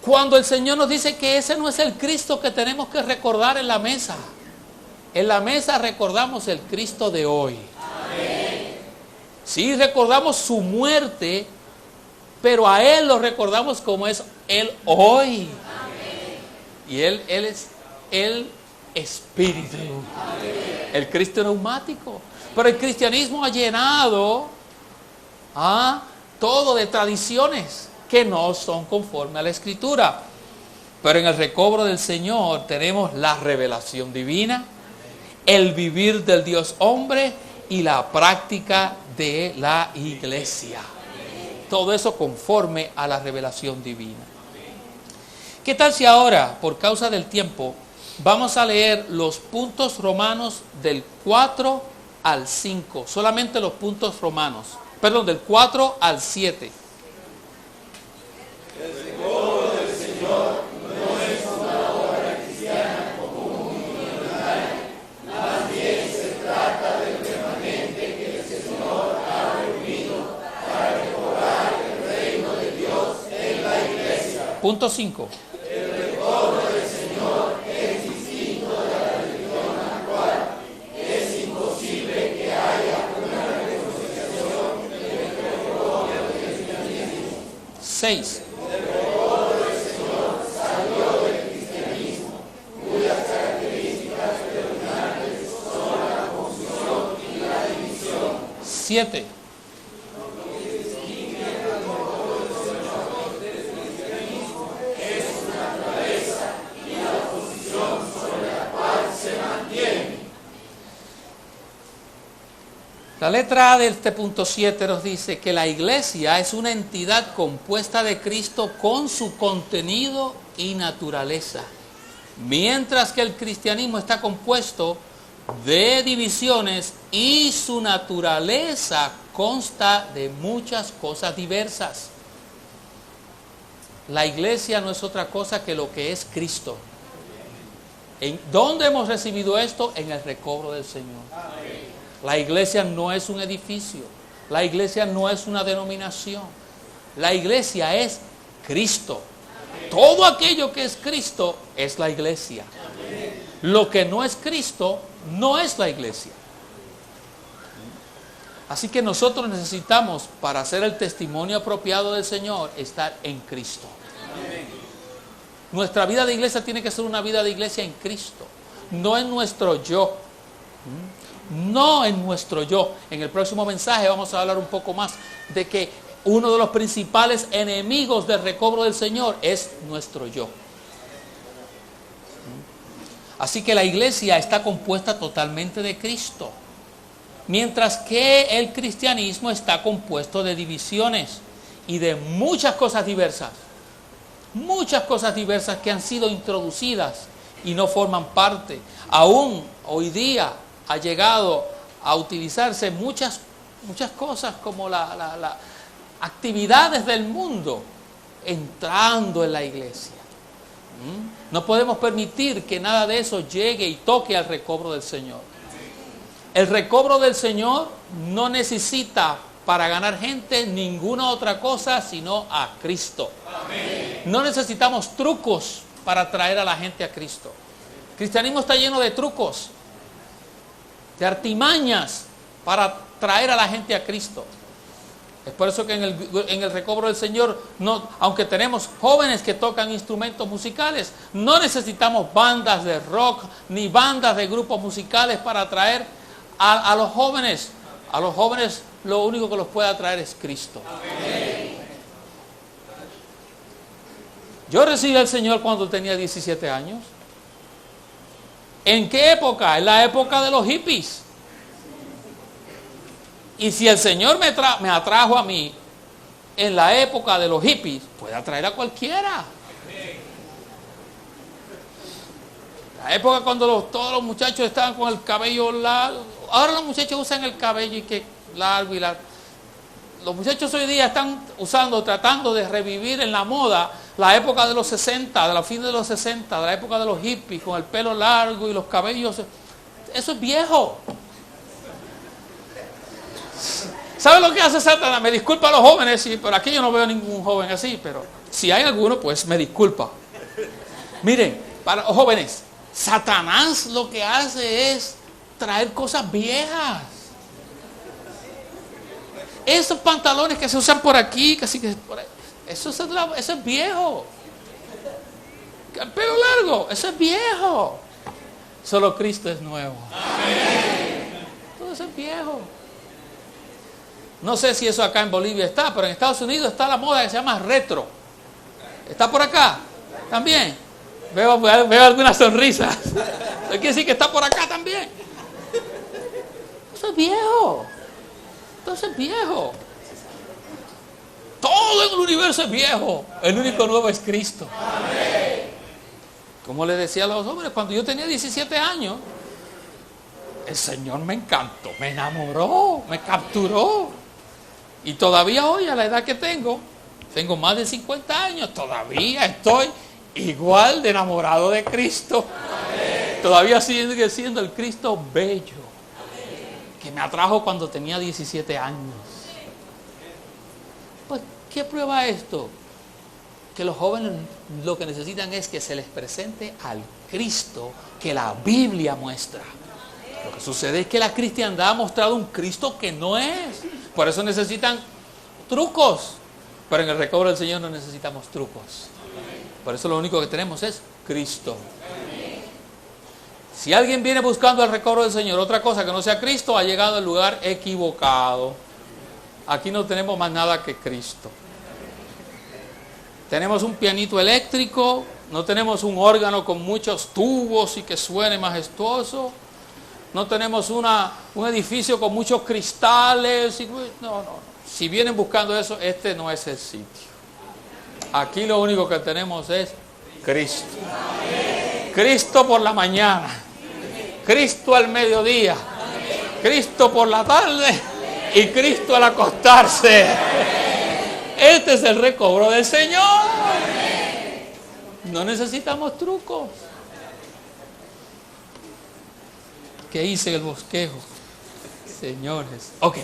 Cuando el Señor nos dice que ese no es el Cristo que tenemos que recordar en la mesa. En la mesa recordamos el Cristo de hoy. Amén. Sí, recordamos su muerte, pero a Él lo recordamos como es Él hoy. Amén. Y Él es el Espíritu. Amén. El Cristo neumático. Pero el cristianismo ha llenado todo de tradiciones que no son conforme a la Escritura. Pero en el recobro del Señor tenemos la revelación divina, el vivir del Dios hombre y la práctica de la iglesia. Todo eso conforme a la revelación divina. ¿Qué tal si ahora, por causa del tiempo, vamos a leer los puntos romanos del 4 al 5? Solamente los puntos romanos. Perdón, del 4 al 7. El recobro del Señor no es una obra cristiana común y ordinaria, más bien punto 5. Seis. Siete. La letra A de este punto 7 nos dice que la iglesia es una entidad compuesta de Cristo con su contenido y naturaleza, mientras que el cristianismo está compuesto de divisiones y su naturaleza consta de muchas cosas diversas. La iglesia no es otra cosa que lo que es Cristo. ¿En dónde hemos recibido esto? En el recobro del Señor. Amén. La iglesia no es un edificio, la iglesia no es una denominación, la iglesia es Cristo. Amén. Todo aquello que es Cristo es la iglesia. Amén. Lo que no es Cristo no es la iglesia. Así que nosotros necesitamos, para hacer el testimonio apropiado del Señor, estar en Cristo. Amén. Nuestra vida de iglesia tiene que ser una vida de iglesia en Cristo, no en nuestro yo. No en nuestro yo. En el próximo mensaje vamos a hablar un poco más de que uno de los principales enemigos del recobro del Señor es nuestro yo. Así que la iglesia está compuesta totalmente de Cristo, mientras que el cristianismo está compuesto de divisiones y de muchas cosas diversas que han sido introducidas y no forman parte. Aún hoy día ha llegado a utilizarse muchas cosas como las actividades del mundo entrando en la iglesia. No podemos permitir que nada de eso llegue y toque al recobro del Señor. El recobro del Señor no necesita para ganar gente ninguna otra cosa sino a Cristo. Amén. No necesitamos trucos para traer a la gente a Cristo. El cristianismo está lleno de trucos, de artimañas para traer a la gente a Cristo. Es por eso que en el recobro del Señor, aunque tenemos jóvenes que tocan instrumentos musicales, no necesitamos bandas de rock ni bandas de grupos musicales para atraer a los jóvenes. A los jóvenes lo único que los puede atraer es Cristo. Amén. Yo recibí al Señor cuando tenía 17 años. ¿En qué época? En la época de los hippies. Y si el Señor me atrajo a mí en la época de los hippies, puede atraer a cualquiera. La época cuando todos los muchachos estaban con el cabello largo. Ahora los muchachos usan el cabello largo y largo. Los muchachos hoy día están tratando de revivir en la moda la época de los 60, de la fin de los 60, de la época de los hippies, con el pelo largo y los cabellos. Eso es viejo. ¿Sabe lo que hace Satanás? Me disculpa a los jóvenes, sí, pero aquí yo no veo ningún joven así, pero si hay alguno, pues me disculpa. Miren, para los jóvenes, Satanás lo que hace es traer cosas viejas. Esos pantalones que se usan por aquí, casi que por ahí, eso es viejo. El pelo largo, eso es viejo. Solo Cristo es nuevo. Amén. Todo eso es viejo. No sé si eso acá en Bolivia está, pero en Estados Unidos está la moda que se llama retro. ¿Está por acá? También. Veo algunas sonrisas. Eso quiere decir que está por acá también. Eso es viejo. Entonces es viejo. Todo en el universo es viejo. El único nuevo es Cristo. Amén. Como les decía a los hombres, cuando yo tenía 17 años, el Señor me encantó, me enamoró, me capturó. Y todavía hoy, a la edad que tengo más de 50 años, todavía estoy igual de enamorado de Cristo. Amén. Todavía sigue siendo el Cristo bello. Que me atrajo cuando tenía 17 años. Pues, ¿qué prueba esto? que los jóvenes lo que necesitan es que se les presente al Cristo que la Biblia muestra. Lo que sucede es que la cristiandad ha mostrado un Cristo que no es. Por eso necesitan trucos. Pero en el recobro del Señor no necesitamos trucos. Por eso lo único que tenemos es Cristo. Si alguien viene buscando el recobro del Señor, otra cosa que no sea Cristo, ha llegado al lugar equivocado. Aquí no tenemos más nada que Cristo. Tenemos un pianito eléctrico, no tenemos un órgano con muchos tubos y que suene majestuoso. No tenemos un edificio con muchos cristales. No. Si vienen buscando eso, este no es el sitio. Aquí lo único que tenemos es Cristo. Cristo por la mañana. Cristo al mediodía. Cristo por la tarde. Y Cristo al acostarse. Este es el recobro del Señor. No necesitamos trucos. ¿Qué hice en el bosquejo? Señores. Ok.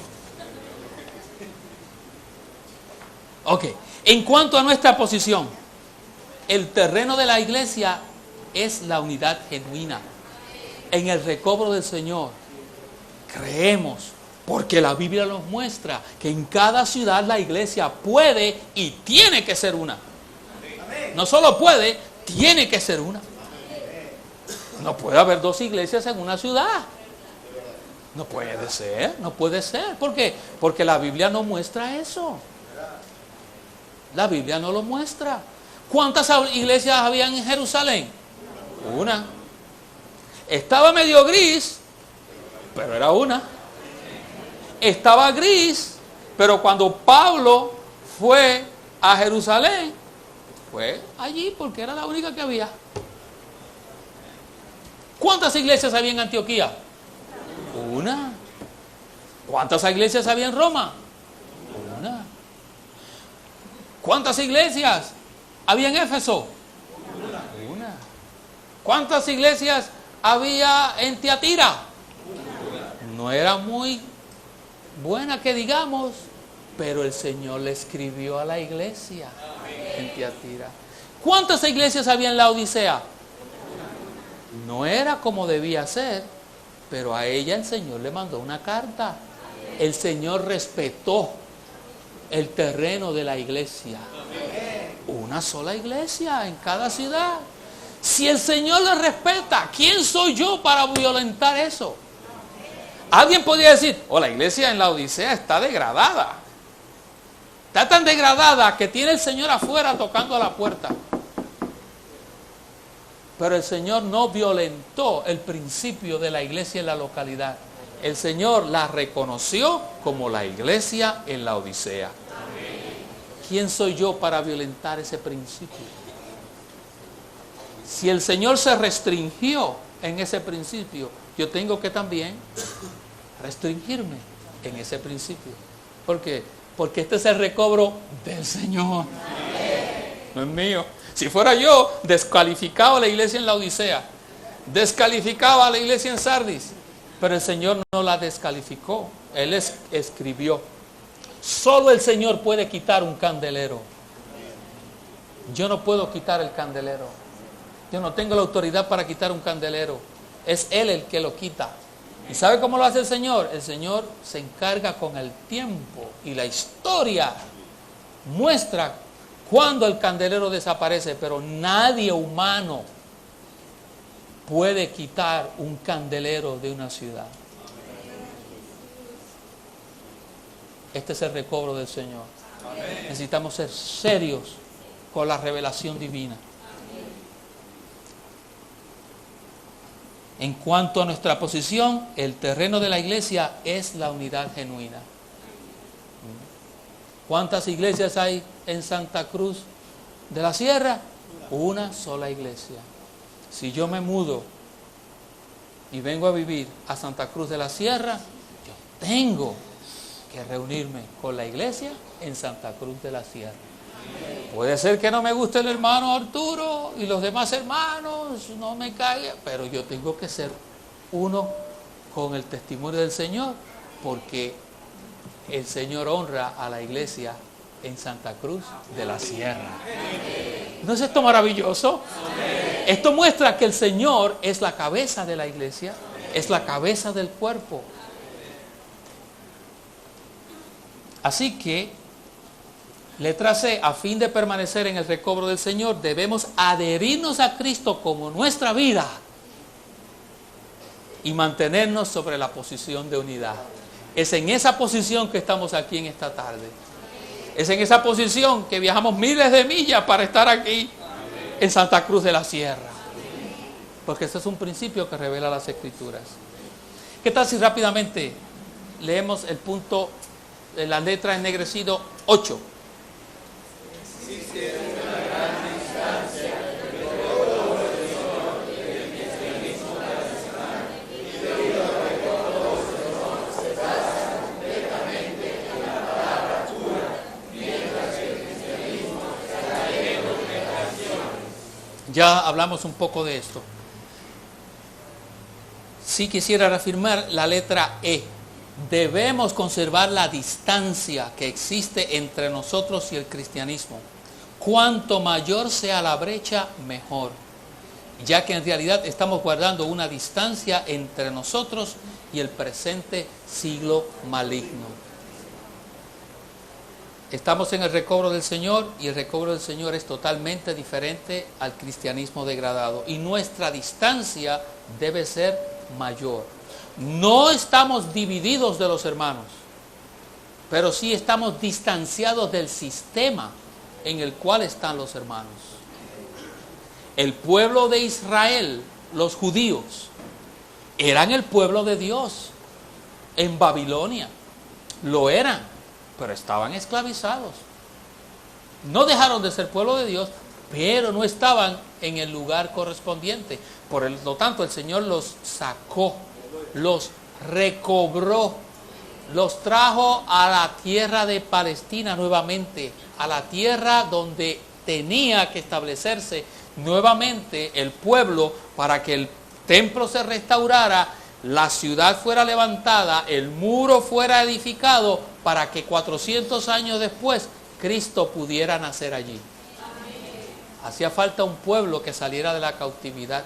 En cuanto a nuestra posición, el terreno de la iglesia es la unidad genuina. En el recobro del Señor creemos, porque la Biblia nos muestra que en cada ciudad la iglesia puede y tiene que ser una. No solo puede, tiene que ser una. No puede haber dos iglesias en una ciudad. No puede ser. ¿Por qué? Porque la Biblia no muestra eso. La Biblia no lo muestra. ¿Cuántas iglesias habían en Jerusalén? Una. Estaba medio gris, pero era una. Estaba gris, pero cuando Pablo fue a Jerusalén, fue allí porque era la única que había. ¿Cuántas iglesias había en Antioquía? Una. ¿Cuántas iglesias había en Roma? Una. ¿Cuántas iglesias había en Éfeso? Una. ¿Cuántas iglesias había en Tiatira? No era muy buena que digamos, pero el Señor le escribió a la iglesia en Tiatira. ¿Cuántas iglesias había en Laodicea? No era como debía ser, pero a ella el Señor le mandó una carta. El Señor respetó el terreno de la iglesia. Una sola iglesia en cada ciudad. Si el Señor le respeta, ¿quién soy yo para violentar eso? Alguien podría decir, la iglesia en la Odisea está degradada. Está tan degradada que tiene el Señor afuera tocando a la puerta. Pero el Señor no violentó el principio de la iglesia en la localidad. El Señor la reconoció como la iglesia en la Odisea. ¿Quién soy yo para violentar ese principio? Si el Señor se restringió en ese principio, yo tengo que también restringirme en ese principio. ¿Por qué? Porque este es el recobro del Señor. No es mío. Si fuera yo, descalificaba a la iglesia en la Odisea, descalificaba a la iglesia en Sardis, pero el Señor no la descalificó. Él escribió. Solo el Señor puede quitar un candelero. Yo no puedo quitar el candelero. Yo no tengo la autoridad para quitar un candelero. Es Él el que lo quita. ¿Y sabe cómo lo hace el Señor? El Señor se encarga con el tiempo y la historia muestra cuando el candelero desaparece, pero nadie humano puede quitar un candelero de una ciudad. Este es el recobro del Señor. Necesitamos ser serios con la revelación divina. En cuanto a nuestra posición, el terreno de la iglesia es la unidad genuina. ¿Cuántas iglesias hay en Santa Cruz de la Sierra? Una sola iglesia. Si yo me mudo y vengo a vivir a Santa Cruz de la Sierra, yo tengo que reunirme con la iglesia en Santa Cruz de la Sierra. Puede ser que no me guste el hermano Arturo y los demás hermanos no me caigan, pero yo tengo que ser uno con el testimonio del Señor, porque el Señor honra a la iglesia en Santa Cruz de la Sierra. ¿No es esto maravilloso? Esto muestra que el Señor es la cabeza de la iglesia, es la cabeza del cuerpo. Así que, letra C, a fin de permanecer en el recobro del Señor, debemos adherirnos a Cristo como nuestra vida y mantenernos sobre la posición de unidad. Es en esa posición que estamos aquí en esta tarde. Es en esa posición que viajamos miles de millas para estar aquí en Santa Cruz de la Sierra. Porque ese es un principio que revela las Escrituras. ¿Qué tal si rápidamente leemos el punto, la letra ennegrecido 8? Ya hablamos un poco de esto. Sí quisiera reafirmar la letra E. Debemos conservar la distancia que existe entre nosotros y el cristianismo. Cuanto mayor sea la brecha, mejor. Ya que en realidad estamos guardando una distancia entre nosotros y el presente siglo maligno. Estamos en el recobro del Señor y el recobro del Señor es totalmente diferente al cristianismo degradado. Y nuestra distancia debe ser mayor. No estamos divididos de los hermanos, pero sí estamos distanciados del sistema en el cual están los hermanos. El pueblo de Israel, los judíos, eran el pueblo de Dios en Babilonia. Lo eran, pero estaban esclavizados. No dejaron de ser pueblo de Dios, pero no estaban en el lugar correspondiente. Por lo tanto, el Señor los sacó, los recobró, los trajo a la tierra de Palestina nuevamente, a la tierra donde tenía que establecerse nuevamente el pueblo para que el templo se restaurara, la ciudad fuera levantada, el muro fuera edificado, para que 400 años después Cristo pudiera nacer allí. Hacía falta un pueblo que saliera de la cautividad.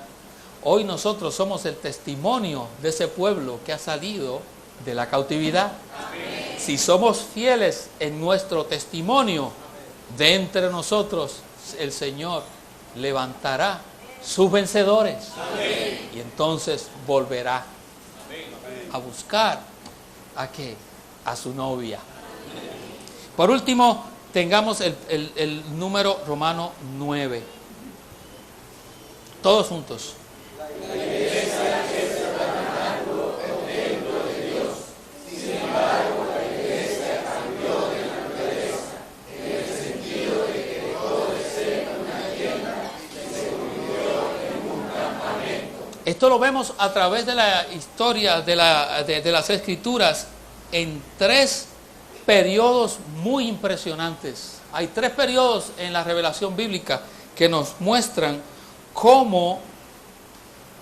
Hoy nosotros somos el testimonio de ese pueblo que ha salido de la cautividad. Si somos fieles en nuestro testimonio, de entre nosotros el Señor levantará sus vencedores. Y entonces volverá a buscar ¿a qué? A su novia. Por último, tengamos el número romano 9. Todos juntos. La iglesia es el tabernáculo, el templo de Dios. Sin embargo, la iglesia cambió de naturaleza, en el sentido de que dejó de ser una tienda y se convirtió en un campamento. Esto lo vemos a través de la historia de las Escrituras en 3 periodos muy impresionantes. Hay 3 periodos en la revelación bíblica que nos muestran cómo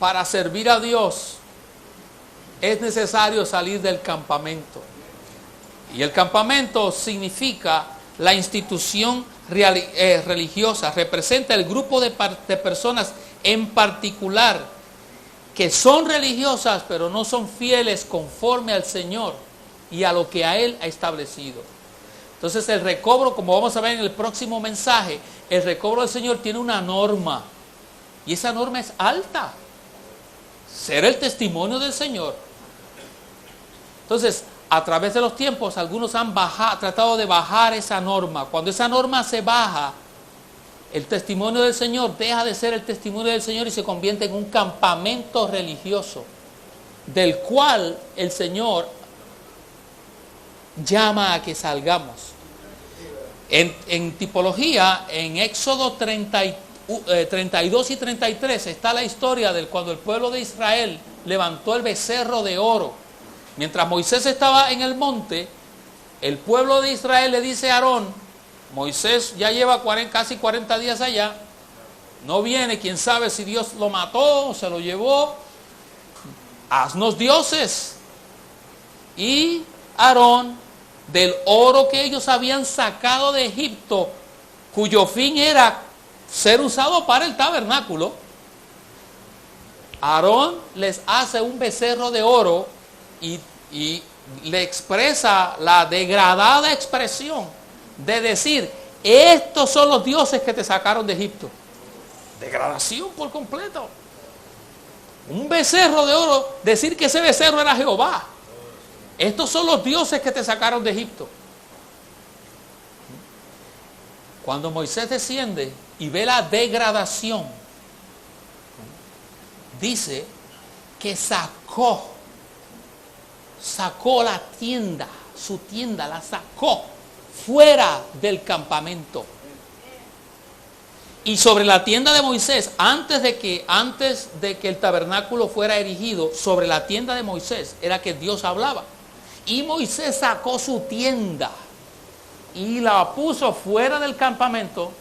para servir a Dios es necesario salir del campamento. Y el campamento significa la institución religiosa, representa el grupo de personas en particular que son religiosas pero no son fieles conforme al Señor y a lo que a Él ha establecido. Entonces el recobro, como vamos a ver en el próximo mensaje, el recobro del Señor tiene una norma y esa norma es alta: ser el testimonio del Señor. Entonces, a través de los tiempos, algunos han tratado de bajar esa norma. Cuando esa norma se baja, el testimonio del Señor deja de ser el testimonio del Señor y se convierte en un campamento religioso, del cual el Señor llama a que salgamos. En tipología, en Éxodo 32 y 33 está la historia de cuando el pueblo de Israel levantó el becerro de oro. Mientras Moisés estaba en el monte, el pueblo de Israel le dice a Aarón: Moisés ya lleva casi 40 días allá, no viene, quién sabe si Dios lo mató o se lo llevó, haznos dioses. Y Aarón, del oro que ellos habían sacado de Egipto, cuyo fin era ser usado para el tabernáculo, Aarón les hace un becerro de oro y le expresa la degradada expresión de decir: estos son los dioses que te sacaron de Egipto. Degradación por completo. Un becerro de oro, decir que ese becerro era Jehová. Estos son los dioses que te sacaron de Egipto. Cuando Moisés desciende y ve la degradación, dice que sacó la tienda, su tienda la sacó fuera del campamento. Y sobre la tienda de Moisés, antes de que el tabernáculo fuera erigido, sobre la tienda de Moisés era que Dios hablaba. Y Moisés sacó su tienda y la puso fuera del campamento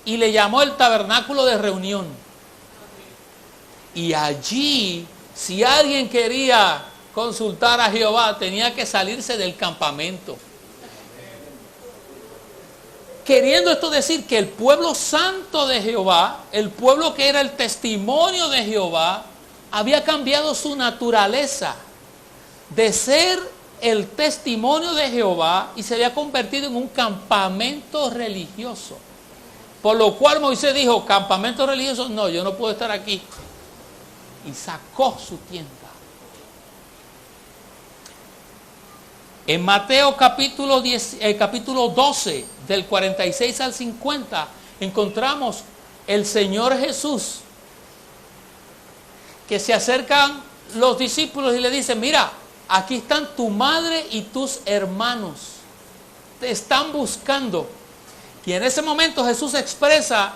y le llamó el tabernáculo de reunión. Y allí, si alguien quería consultar a Jehová, tenía que salirse del campamento. Queriendo esto decir que el pueblo santo de Jehová, el pueblo que era el testimonio de Jehová, había cambiado su naturaleza de ser el testimonio de Jehová y se había convertido en un campamento religioso. Por lo cual Moisés dijo: campamento religioso, no, yo no puedo estar aquí. Y sacó su tienda. En Mateo capítulo 12, del 46 al 50, encontramos el Señor Jesús, que se acercan los discípulos y le dicen: mira, aquí están tu madre y tus hermanos, te están buscando. Y en ese momento Jesús expresa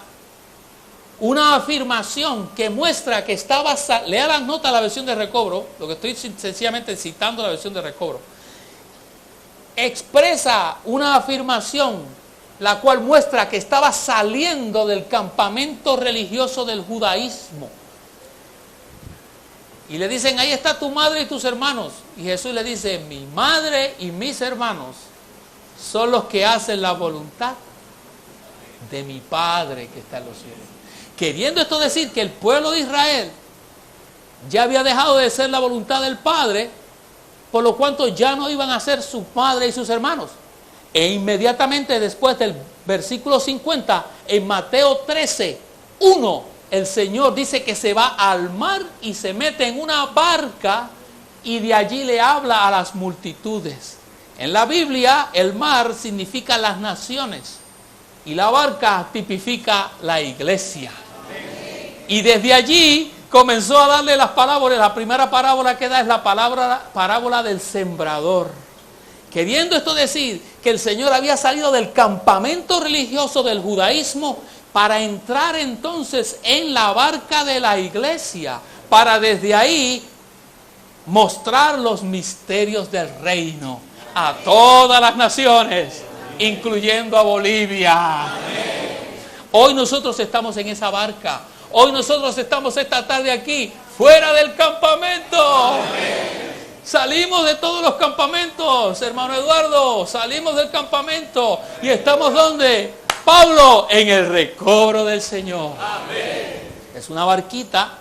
una afirmación que muestra que estaba, lea las notas de la versión de recobro, lo que estoy sencillamente citando la versión de recobro, expresa una afirmación la cual muestra que estaba saliendo del campamento religioso del judaísmo. Y le dicen: ahí está tu madre y tus hermanos. Y Jesús le dice: mi madre y mis hermanos son los que hacen la voluntad de mi Padre que está en los cielos. Queriendo esto decir que el pueblo de Israel ya había dejado de ser la voluntad del Padre, por lo cuanto ya no iban a ser su madre y sus hermanos. E inmediatamente después del versículo 50, en Mateo 13, 1, el Señor dice que se va al mar y se mete en una barca y de allí le habla a las multitudes. En la Biblia, el mar significa las naciones y la barca tipifica la iglesia. Y desde allí comenzó a darle las parábolas. La primera parábola que da es la parábola del sembrador. Queriendo esto decir que el Señor había salido del campamento religioso del judaísmo para entrar entonces en la barca de la iglesia, para desde ahí mostrar los misterios del reino a todas las naciones, incluyendo a Bolivia. Hoy nosotros estamos en esa barca. Hoy nosotros estamos esta tarde aquí, fuera del campamento. Salimos de todos los campamentos, hermano Eduardo, salimos del campamento y estamos ¿dónde? Pablo, en el recobro del Señor. Es una barquita,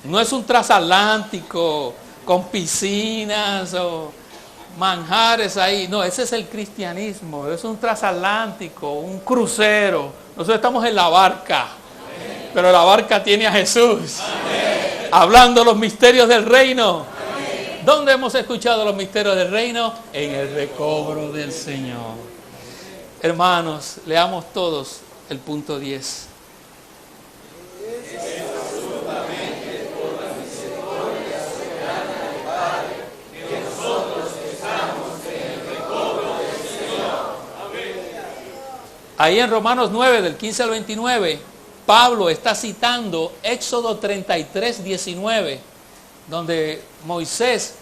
no es un transatlántico con piscinas o manjares ahí. No, ese es el cristianismo, es un transatlántico, un crucero. Nosotros estamos en la barca. Pero la barca tiene a Jesús. Amén. Hablando los misterios del reino. Amén. ¿Dónde hemos escuchado los misterios del reino? En el recobro del Señor. Hermanos, leamos todos el punto 10. Ahí en Romanos 9, del 15 al 29, Pablo está citando Éxodo 33, 19, donde Moisés,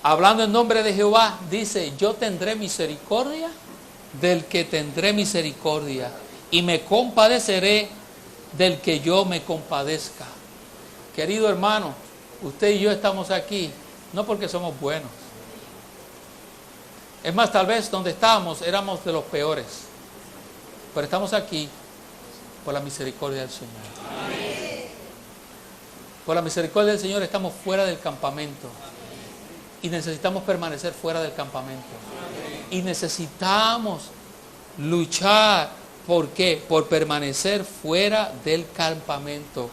hablando en nombre de Jehová, dice: yo tendré misericordia del que tendré misericordia, y me compadeceré del que yo me compadezca. Querido hermano, usted y yo estamos aquí, no porque somos buenos. Es más, tal vez donde estábamos éramos de los peores. Pero estamos aquí Por la misericordia del Señor. Por la misericordia del Señor estamos fuera del campamento. Y necesitamos permanecer fuera del campamento. Y necesitamos luchar. ¿Por qué? Por permanecer fuera del campamento.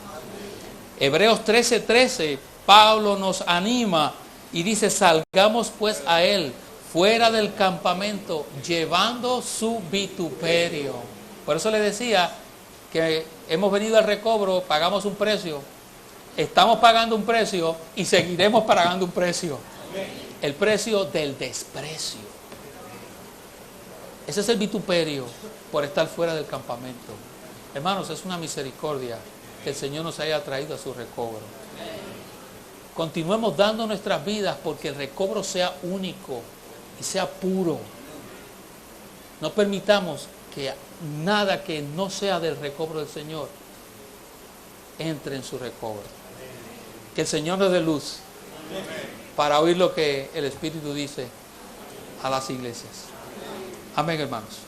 Hebreos 13:13, Pablo nos anima y dice: salgamos pues a él fuera del campamento, llevando su vituperio. Por eso le decía que hemos venido al recobro, pagamos un precio, estamos pagando un precio y seguiremos pagando un precio. El precio del desprecio. Ese es el vituperio por estar fuera del campamento. Hermanos, es una misericordia que el Señor nos haya traído a su recobro. Continuemos dando nuestras vidas porque el recobro sea único y sea puro. No permitamos que nada que no sea del recobro del Señor entre en su recobro. Que el Señor nos dé luz para oír lo que el Espíritu dice a las iglesias. Amén, hermanos.